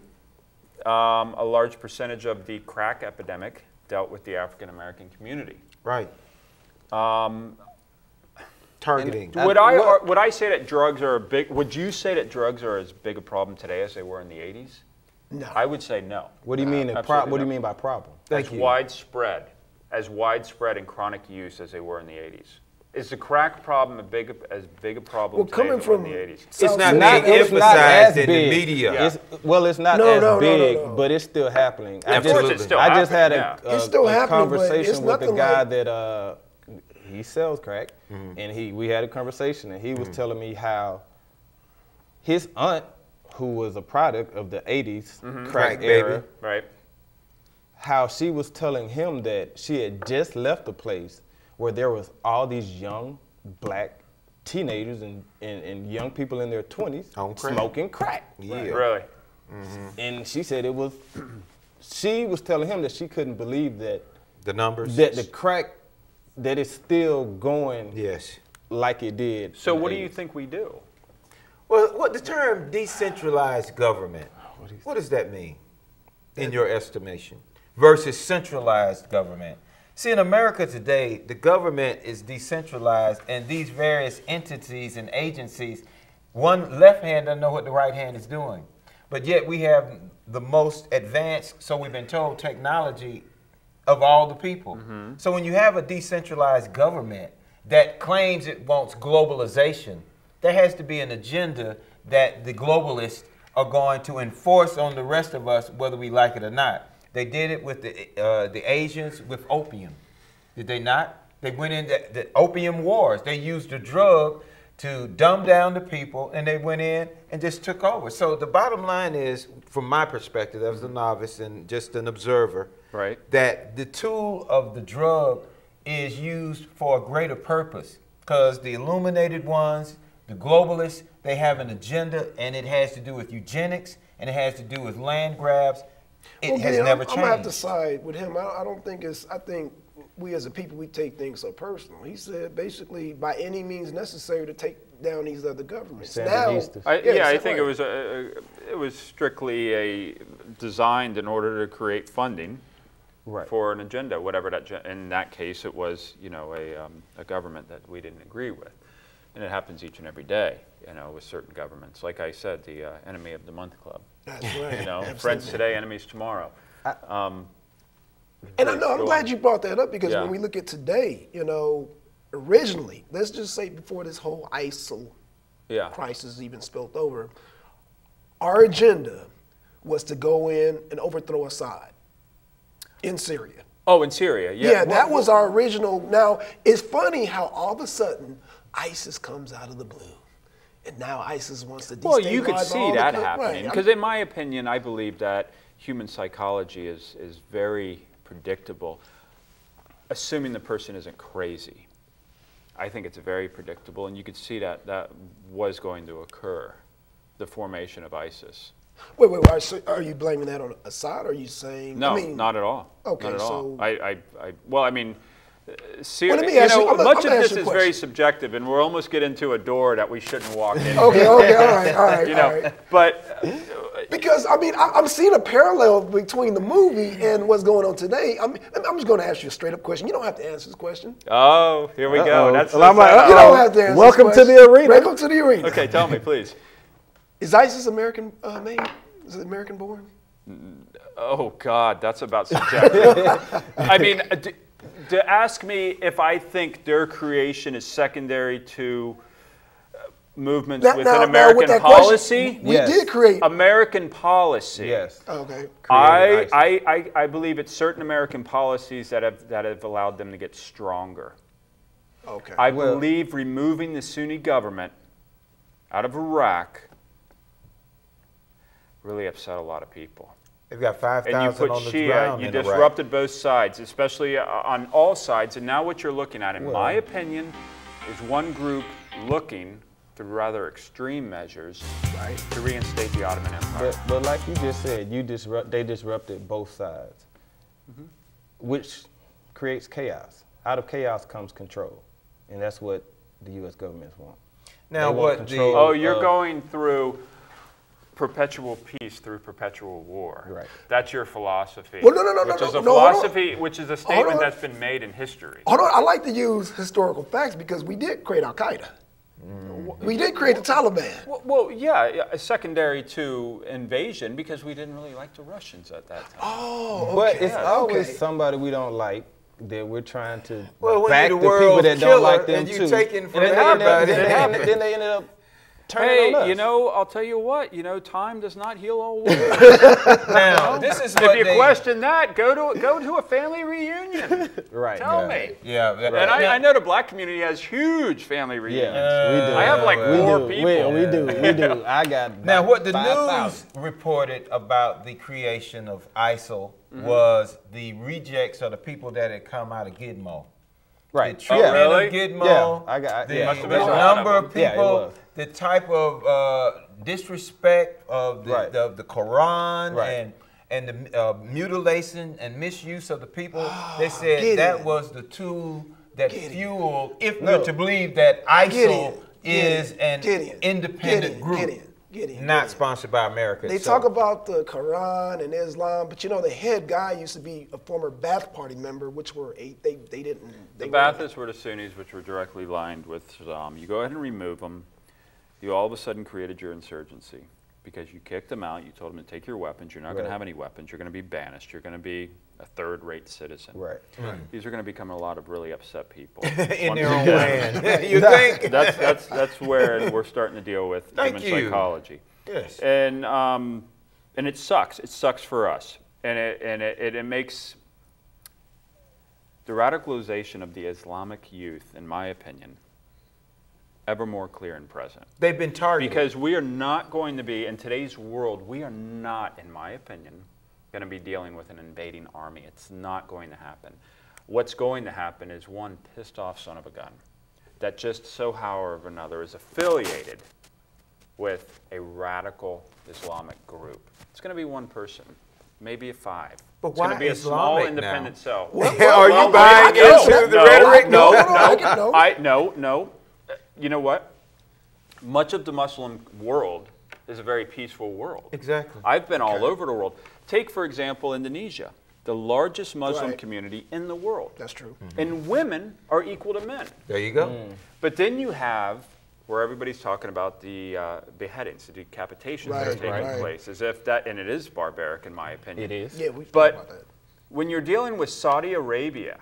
a large percentage of the crack epidemic dealt with the African American community. Right. Targeting. Would I say that drugs are would you say that drugs are as big a problem today as they were in the 80s? No. I would say no. What do you mean? Absolutely What do you no. mean by problem? Thank you. As widespread in chronic use as they were in the 80s. Is the crack problem as big a problem today coming as it was from in the 80s? It's not Not- being it's not emphasized as in the big. media. Yeah. It's not No, as no, big, no. but it's still happening. Of course it's still I just had happening, It's still a happening, but conversation it's with a nothing guy like- that he sells crack, and we had a conversation, and he was telling me how his aunt, who was a product of the 80s crack Crack era, baby. Right. how she was telling him that she had just left a place where there was all these young black teenagers and young people in their 20s On crack. smoking crack. Yeah. Really? And she said it was, she was telling him that she couldn't believe that The numbers. the crack, that it's still going Yes. like it did. So in what the do you 80s. think we do? Well, what the term decentralized government, what does that mean in your estimation versus centralized government? See, in America today, the government is decentralized and these various entities and agencies, one left hand doesn't know what the right hand is doing. But yet we have the most advanced, so we've been told, technology of all the people. So when you have a decentralized government that claims it wants globalization, there has to be an agenda that the globalists are going to enforce on the rest of us, whether we like it or not. They did it with the Asians with opium. Did they not? They went into the opium wars. They used a drug to dumb down the people, and they went in and just took over. So the bottom line is, from my perspective, as a novice and just an observer, Right. that the tool of the drug is used for a greater purpose, because the illuminated ones, the globalists, they have an agenda, and it has to do with eugenics, and it has to do with land grabs. It has never changed. I'm gonna have to side with him. I don't think it's. I think we as a people, we take things so personal. He said basically by any means necessary to take down these other governments. Sandinistas. I think it was strictly designed in order to create funding for an agenda, whatever that. In that case, it was a government that we didn't agree with, and it happens each and every day. With certain governments, like I said, the enemy of the month club. That's right. Friends today, enemies tomorrow. And I know, I'm glad you brought that up, because when we look at today, originally, let's just say before this whole ISIL crisis even spilled over, our agenda was to go in and overthrow Assad in Syria. Oh, in Syria, yeah. Yeah, that was our original. Now, it's funny how all of a sudden ISIS comes out of the blue. And now ISIS wants to destabilize. Well, you could see that happening, Right. because in my opinion, I believe that human psychology is very predictable, assuming the person isn't crazy. I think it's very predictable, and you could see that was going to occur, the formation of ISIS. Wait, so are you blaming that on Assad, or are you saying? No, not at all. Okay, not at all. so well, I mean, let me ask you, much of this is very subjective, and we're almost getting into a door that we shouldn't walk into. Okay, all right. But because I mean, I'm seeing a parallel between the movie and what's going on today. I'm just going to ask you a straight up question. You don't have to answer this question. Oh, here we go. That's you don't have to answer Welcome this to question. the arena. Welcome to the arena. Okay, tell me, please. Is ISIS American made? Is it American born? Oh God, that's about subjective. I mean, to ask me if I think their creation is secondary to movements within American policy? We did create American policy. Yes. Okay. I believe it's certain American policies that have allowed them to get stronger. Okay. I believe removing the Sunni government out of Iraq really upset a lot of people. They've got 5,000 And you put on the Shia, ground you in Iraq. disrupted both sides, especially on all sides. And now what you're looking at, in my opinion, is one group looking through rather extreme measures to reinstate the Ottoman Empire. But like you just said, they disrupted both sides, which creates chaos. Out of chaos comes control, and that's what the U.S. governments want. Now, you're going through perpetual peace through perpetual war. Right. That's your philosophy. Well, no, which is a philosophy, which is a statement that's been made in history. Hold on, I like to use historical facts because we did create Al Qaeda. We did create the Taliban. Well, yeah, secondary to invasion, because we didn't really like the Russians at that time. Oh, okay. But it's always somebody we don't like that we're trying to when back the you're the people that don't like them and you too. taking from And then they ended up turning on us. I'll tell you what, time does not heal all wounds. Now, this is if you question that, go to a family reunion. Right. Tell me. Yeah. And I know the black community has huge family reunions. We do. I have like 4 people. We do. I got now what the 5,000. news reported about the creation of ISIL was the rejects of the people that had come out of Gitmo. Right. The treatment really? of Gitmo, Yeah, I got. the, Yeah, Must have the been a lot number of of them. Yeah, it people, was. the type of disrespect of the, Right. the Quran Right. and the mutilation and misuse of the people. They said Gideon. that was the tool that Gideon. fueled, if No. we're to believe that ISIL Gideon. is an Gideon. independent group, not Gideon. sponsored by America. They itself. talk about the Quran and Islam, but you know the head guy used to be a former Ba'ath Party member, which were they didn't. The Baathists were the Sunnis, which were directly aligned with Saddam. You go ahead and remove them. You all of a sudden created your insurgency because you kicked them out. You told them to take your weapons. You're not going to Right. have any weapons. You're going to be banished. You're going to be a third-rate citizen. Right. These are going to become a lot of really upset people. in Once their own again, land. You think? That's where we're starting to deal with Thank human you. psychology. Yes. And it sucks. It sucks for us, and it makes the radicalization of the Islamic youth, in my opinion, ever more clear and present. They've been targeted. Because we are not going to be, in today's world, we are not, in my opinion, going to be dealing with an invading army. It's not going to happen. What's going to happen is one pissed off son of a gun that just somehow or another is affiliated with a radical Islamic group. It's going to be one person, maybe 5. But it's going why to be a small Islamic independent now? cell. Are you buying into the rhetoric? No. You know what? Much of the Muslim world is a very peaceful world. Exactly. I've been all over the world. Take, for example, Indonesia, the largest Muslim Right. community in the world. That's true. And women are equal to men. There you go. But then you have where everybody's talking about the beheadings, the decapitations that are Right, taking right. place, as if that, and it is barbaric in my opinion. It is. Yeah, we talked But about that. when you're dealing with Saudi Arabia,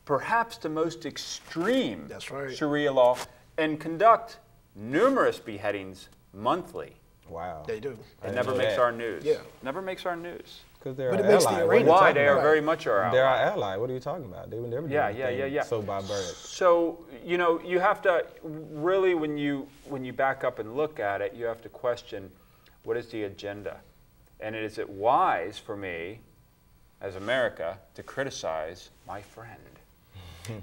perhaps the most extreme That's right. Sharia law, and conduct numerous beheadings monthly, Wow. They do. it never know makes that. our news. Yeah. Never makes our news. Because they're But our it makes the ally. arena What are you Why? talking They are about? very much our ally. They're our ally. What are you talking about? They would never do Yeah, anything so barbaric. So, you know, you have to really, when you back up and look at it, you have to question, what is the agenda? And is it wise for me, as America, to criticize my friend?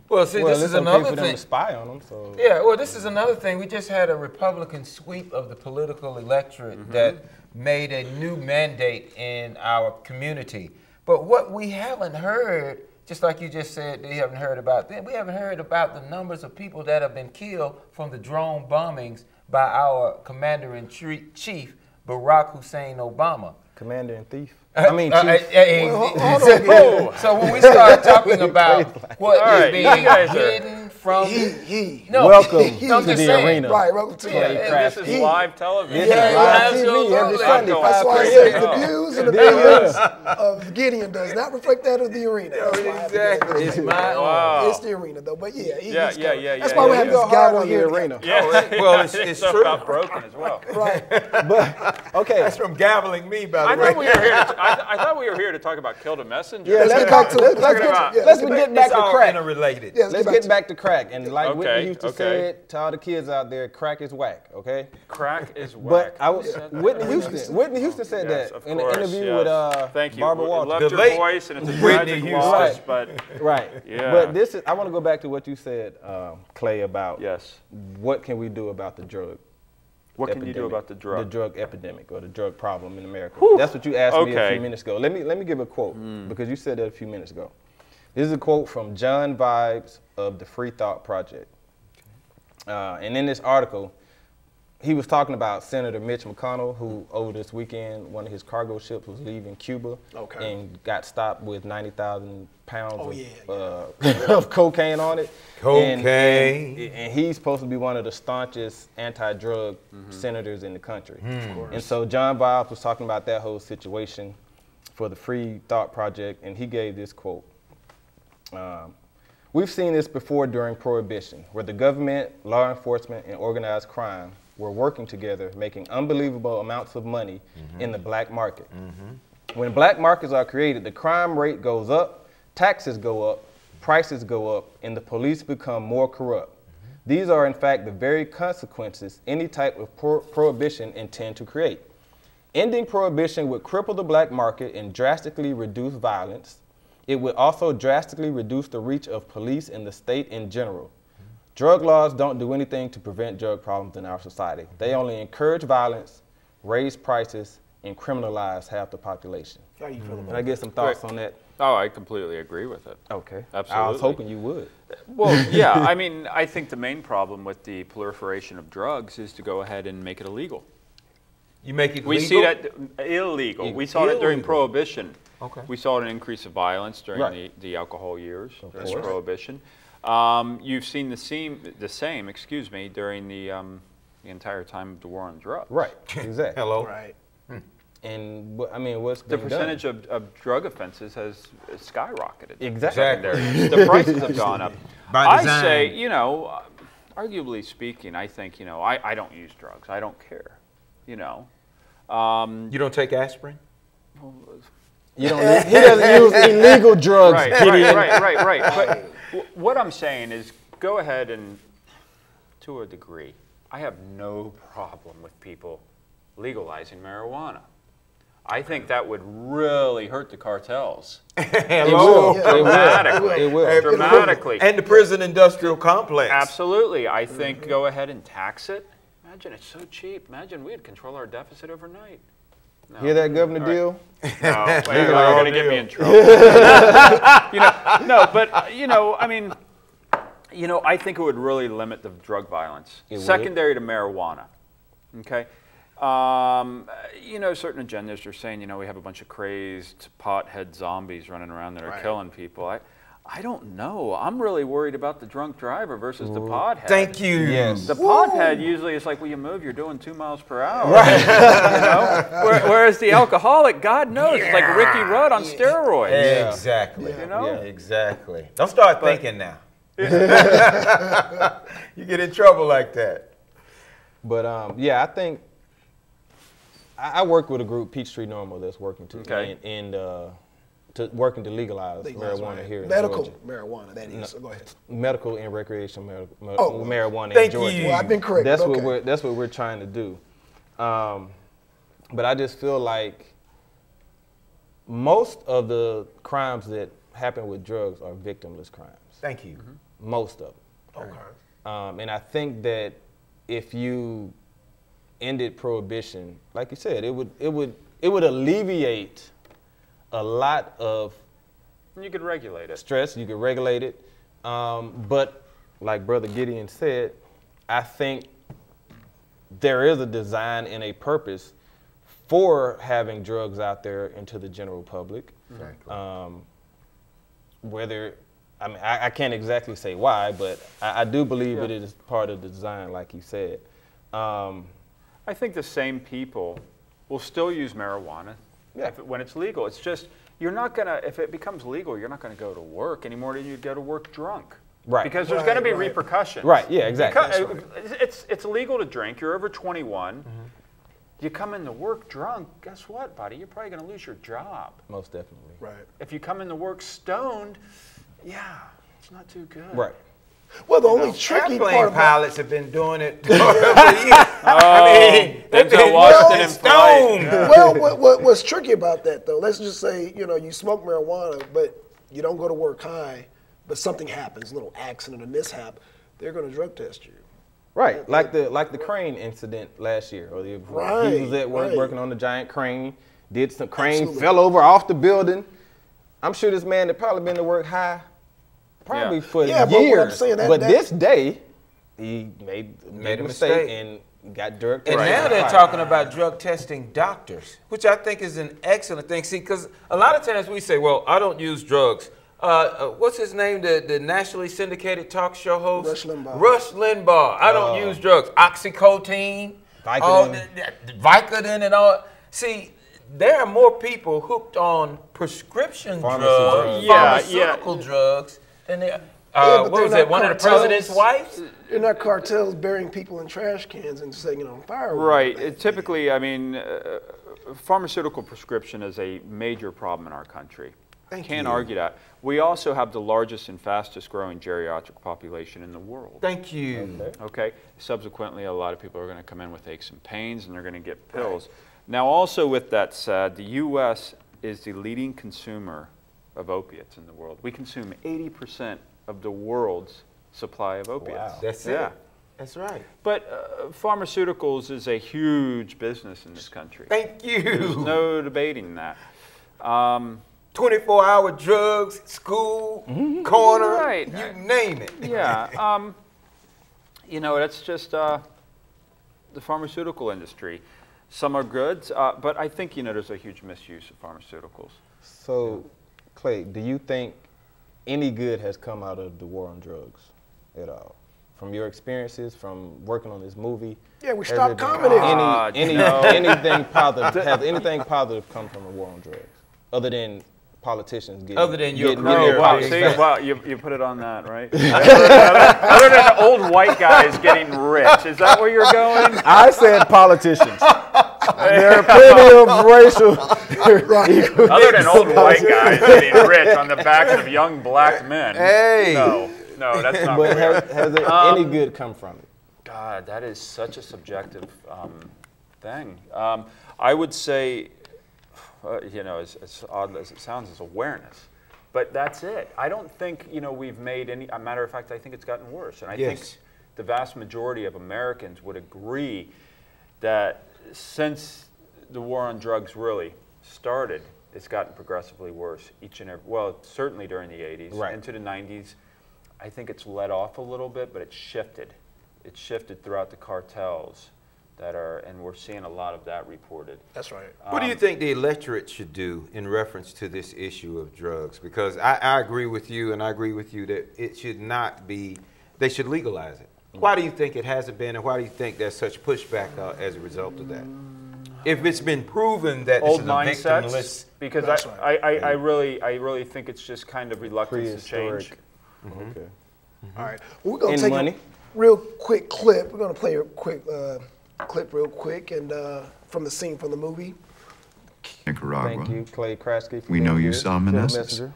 Well, see, Well, this it's is okay another for them thing. to spy on them. So Yeah, well, this is another thing. We just had a Republican sweep of the political electorate that made a new mandate in our community. But what we haven't heard, just like you just said, we haven't heard about them. We haven't heard about the numbers of people that have been killed from the drone bombings by our commander-in-chief, Barack Hussein Obama. commander and thief. I mean, chief. So when we start talking about what is right, being you guys are- hidden from No, Welcome No, I'm to just the saying. arena. Right, welcome to Yeah, it. This is live television. This Yeah, is live absolutely. TV every Sunday, I'm That's why I 5 said p.m. the views and the billions of Gideon does not reflect that of the arena. That's why I have to get Exactly. it. It's my own. Wow. It's the arena, though. But yeah, he's Yeah, covered. yeah. That's why we have You go this guy hard on on the here. arena. Well, it's true. about broken as well. Right. But okay, That's from gaveling me, by I the way. thought we were here. I thought we were here to talk about kill the messenger. yeah, Let's get back to it. let's get back It's to all crack. interrelated. Yeah, Let's get back to crack. And like Okay, Whitney Houston okay. said to all the kids out there, crack is whack. Okay. Crack is But whack. I was Whitney Houston said Yes, that of in course, an interview yes. with Thank you. Barbara We Walters. left The your late voice, and it's a Whitney tragic Houston. loss, Right. but Right. Yeah. But this is I want to go back to what you said, Clay, about yes. what can we do about the drug What can you do epidemic, about the drug? The drug epidemic or the drug problem in America. That's what you asked me a Okay. few minutes ago. Let me give a quote because you said that a few minutes ago. This is a quote from John Vibes of the Free Thought Project. And in this article, he was talking about Senator Mitch McConnell, who over this weekend, one of his cargo ships was leaving Cuba and got stopped with 90,000 pounds of cocaine on it. Cocaine. And he's supposed to be one of the staunchest anti-drug senators in the country. And so John Vibes was talking about that whole situation for the Free Thought Project, and he gave this quote. We've seen this before during Prohibition, where the government, law enforcement, and organized crime were working together, making unbelievable amounts of money in the black market. When black markets are created, the crime rate goes up, taxes go up, prices go up, and the police become more corrupt. These are, in fact, the very consequences any type of prohibition intend to create. Ending prohibition would cripple the black market and drastically reduce violence. It would also drastically reduce the reach of police and the state in general. Drug laws don't do anything to prevent drug problems in our society. They only encourage violence, raise prices, and criminalize half the population. How you feel about Can I get some thoughts on that? Oh, I completely agree with it. Okay. Absolutely. I was hoping you would. Well, yeah, I mean, I think the main problem with the proliferation of drugs is to go ahead and make it illegal. You make it We legal? see that illegal. We saw it during Illegal. Prohibition. Okay. We saw an increase of violence during Right. the alcohol years, during course. Prohibition. You've seen the same, during the entire time of the war on drugs. Right, exactly. Hello? Right. And I mean, what's The being percentage done? of drug offenses has skyrocketed. Exactly. The prices have gone up. By I design. say, you know, arguably speaking, I think, you know, I don't use drugs. I don't care, you know. You don't take aspirin? You don't. He doesn't use illegal drugs. Right. But what I'm saying is, go ahead and, to a degree, I have no problem with people legalizing marijuana. I think that would really hurt the cartels. Hello? Dramatically. It will. Dramatically. And the prison industrial complex. Absolutely. I think go ahead and tax it. Imagine it's so cheap. Imagine we'd control our deficit overnight. No. Hear that, Governor Deal? No, wait, you're going to get me in trouble. You know, no, but you know, I mean, you know, I think it would really limit the drug violence. It would. Secondary to marijuana. Okay. You know, certain agendas are saying, you know, we have a bunch of crazed pothead zombies running around that are killing people. I don't know. I'm really worried about the drunk driver versus the pothead. Thank you. Yes. The pothead usually is like, well, you move, you're doing 2 miles per hour. Right. You know? Whereas the alcoholic, God knows, it's like Ricky Rudd on steroids. Yeah. Exactly. You know? Yeah, exactly. Don't start thinking now. You get in trouble like that. But yeah, I think I work with a group, Peachtree Normal, that's working to working to legalize marijuana here in Medical Georgia. marijuana, that is. So go ahead. Medical and recreational marijuana thank in Georgia. you. Well, I've been correct. That's okay. that's what we're trying to do. But I just feel like most of the crimes that happen with drugs are victimless crimes. Thank you. Most of them. Okay. And I think that if you ended prohibition, like you said, it would alleviate a lot of You could regulate it. stress. You could regulate it. But like Brother Gideon said, I think there is a design and a purpose for having drugs out there into the general public. Exactly. Whether, I mean, I can't exactly say why, but I do believe it is part of the design, like you said. I think the same people will still use marijuana when it's legal. It's just, you're not going to, if it becomes legal, you're not going to go to work anymore than you'd go to work drunk. Right. Because there's going to be repercussions. Right, yeah, exactly. It's legal to drink. You're over 21. You come into work drunk, guess what, buddy? You're probably going to lose your job. Most definitely. Right. If you come into work stoned, it's not too good. Right. Well, the only tricky Airplane part about pilots have been doing it for years. I mean, they've Denzel been Washington in stoned. well, what's tricky about that though? Let's just say you smoke marijuana, but you don't go to work high, but something happens, a little accident or mishap, they're going to drug test you. Right, like the crane incident last year or the year before. He was at work working on the giant crane, did some crane, fell over off the building. I'm sure this man had probably been to work high probably for years. But what I'm saying, this day, he made a mistake and got drug And tested. now they're talking about drug testing doctors, which I think is an excellent thing. See, because a lot of times we say, well, I don't use drugs. What's his name, the nationally syndicated talk show host? Rush Limbaugh. Rush Limbaugh. I don't use drugs. Oxycodone, Vicodin and all. See, there are more people hooked on prescription drugs, pharmaceutical drugs, than there what was it, one of the president's wives? They're not cartels burying people in trash cans and setting it on fire. Right. Typically, I mean, pharmaceutical prescription is a major problem in our country. Can't argue that. We also have the largest and fastest growing geriatric population in the world. Thank you. Okay. Subsequently, a lot of people are going to come in with aches and pains, and they're going to get pills. Now, also with that said, the U.S. is the leading consumer of opiates in the world. We consume 80% of the world's supply of opiates. Wow. That's Yeah. it. That's right. But pharmaceuticals is a huge business in this country. Thank you. There's no debating that. 24-hour drugs, school, corner, Right. you name it. Yeah. You know, that's just the pharmaceutical industry. Some are good, but I think, you know, there's a huge misuse of pharmaceuticals. So, Clay, do you think any good has come out of the war on drugs at all? From your experiences, from working on this movie? Yeah, we has stopped there been commenting. anything positive? Has anything positive come from the war on drugs? Other than politicians getting... Other than your getting career. their Wow, pockets see, back? wow, you put it on that, right? Other than old white guys getting rich, is that where you're going? I said politicians. There are plenty of racial... Other than old white guys getting rich on the backs of young black men. Hey. No, that's not But real. has there any good come from it? God, that is such a subjective thing. I would say, you know, as odd as it sounds, is awareness. But that's it. I don't think, you know, we've made any, a matter of fact, I think it's gotten worse. And I think the vast majority of Americans would agree that since the war on drugs really started, it's gotten progressively worse each and every, well, certainly during the 80s, Right. into the 90s. I think it's let off a little bit, but it's shifted. It's shifted throughout the cartels that are, and we're seeing a lot of that reported. That's right. What do you think the electorate should do in reference to this issue of drugs? Because I agree with you, and I agree with you that it should not be, they should legalize it. Why do you think it hasn't been, and why do you think there's such pushback as a result of that? If it's been proven that Old this is a mindsets, victimless... because That's I really think it's just kind of reluctance to change. Prehistoric. Okay. All right. Well, we're going to And take money. a real quick clip. We're going to play a quick clip real quick and from the scene from the movie. Nicaragua. Thank you, Clay Krasky. for We know being you here. saw Field Meneses. Messenger.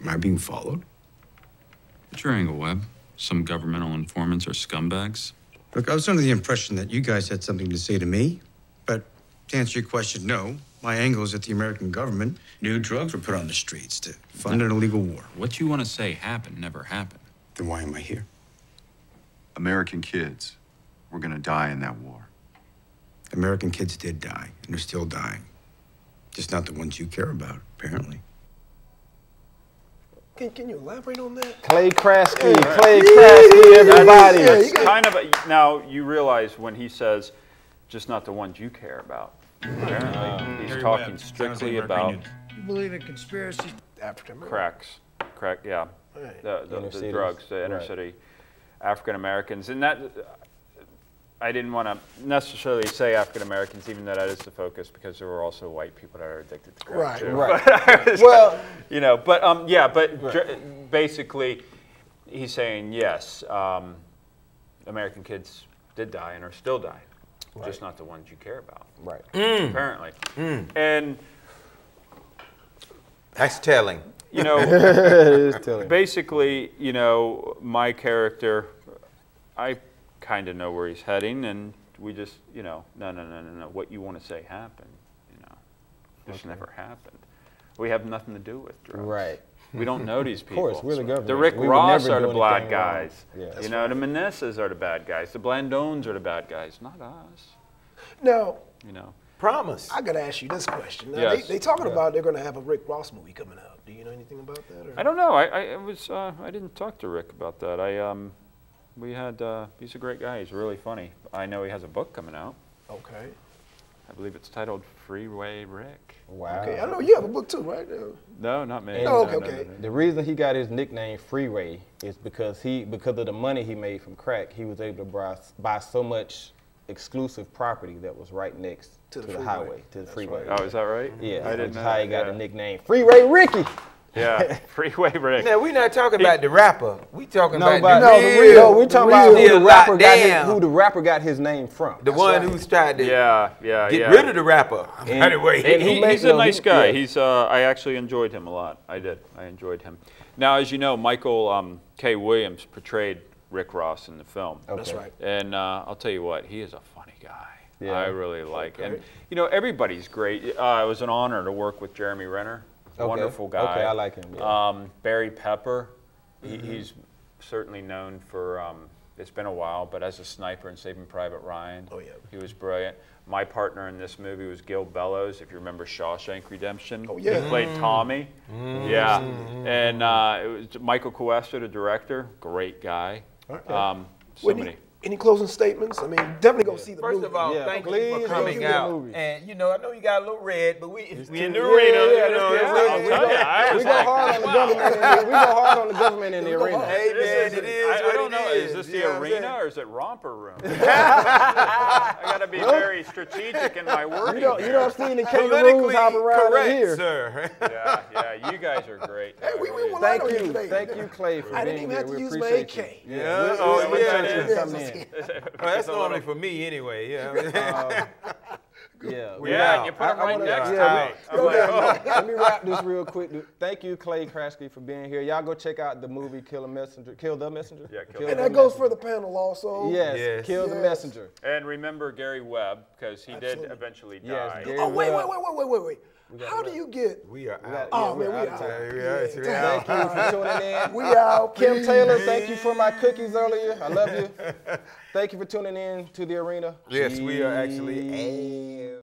Am I being followed? Triangle Web. Some governmental informants are scumbags. Look, I was under the impression that you guys had something to say to me, but to answer your question, no. My angle is that the American government knew drugs were put on the streets to fund an illegal war. What you want to say happened never happened. Then why am I here? American kids were gonna die in that war. American kids did die, and they're still dying. Just not the ones you care about, apparently. Can you elaborate on that? Clay Krasky. Clay Krasky, everybody. Yeah, It's kind of now you realize when he says, just not the ones you care about. Apparently, he's talking strictly about You believe in conspiracies? African American. crack, yeah, Right. the Inner drugs, cities. the inner Right. city African Americans, and that I didn't want to necessarily say African Americans, even though that is the focus, because there were also white people that are addicted to crack Right, too. right. But I was- Well, you know, but yeah, but basically, he's saying yes, American kids did die and are still dying, just not the ones you care about. right. Apparently, and That's telling. you know. It is telling. Basically, you know, my character, I kind of know where he's heading, and we just, you know, no. What you want to say happened, you know, this never happened. We have nothing to do with drugs. Right. We don't know these people. course, we're the government. The Rick We would Ross never are do the bad anything wrong. guys. Yeah. You know, the Meneses are the bad guys. The Blandones are the bad guys, not us. Now, You know. Promise. I got to ask you this question. Now, Yes. they talking about they're going to have a Rick Ross movie coming out. Do you know anything about that? Or? I don't know. I didn't talk to Rick about that. We had. He's a great guy. He's really funny. I know he has a book coming out. Okay. I believe it's titled Freeway Rick. Wow. Okay. I know you have a book too, right? No, not me. And- Oh, No, okay, no, okay. no, no. The reason he got his nickname Freeway is because of the money he made from crack, he was able to buy so much exclusive property that was right next to the freeway. highway, to the freeway. Oh, is that right? Yeah, I didn't that's know. how he got yeah. the nickname Freeway Ricky. Yeah, Freeway Rick. Now, we're not talking about the rapper. We talking No, about but the real. no, we're talking about real who the rapper got his name from. The one who's tried to Yeah. get rid of the rapper. By the way, And he he's a nice guy. yeah. He's. I actually enjoyed him a lot. I did. I enjoyed him. Now, as you know, Michael K. Williams portrayed Rick Ross in the film. That's Okay. right. And I'll tell you what, he is a funny guy. Yeah. I really like. And you know, everybody's great. It was an honor to work with Jeremy Renner, Wonderful guy. Okay, I like him. Yeah. Barry Pepper, he's certainly known for, it's been a while, but as a sniper in Saving Private Ryan, he was brilliant. My partner in this movie was Gil Bellows, if you remember Shawshank Redemption. Oh, yeah. He played Tommy. Yeah. And it was Michael Cuesta, the director, great guy. Okay. Any closing statements? I mean, definitely go see the movie. First of all, thank you for coming out. And you know, I know you got a little red, but we in the arena. We go hard on the government. We go hard on the government in the arena. Hey man, it is. I don't know. Is this the arena or is it romper room? I got to be very strategic in my work. You don't see any kangaroos hopping around in here, sir. Yeah. You guys are great. Hey, we thank you, thank you, Clay, for being here. I didn't even have to use my AK. Yeah. Oh, yeah. That's normally for me anyway. Yeah. You put them right next to me. Let me wrap this real quick. Thank you, Clay Krasky, for being here. Y'all go check out the movie Kill the Messenger. Yeah, and that goes for the panel also. Yes. Kill the Messenger. And remember Gary Webb, because he did eventually die. Oh, wait. How do you get? We are out. Oh, man, we out. Thank you for tuning in. We out. Kim Taylor, thank you for my cookies earlier. I love you. Thank you for tuning in to The Arena. Yes, we are actually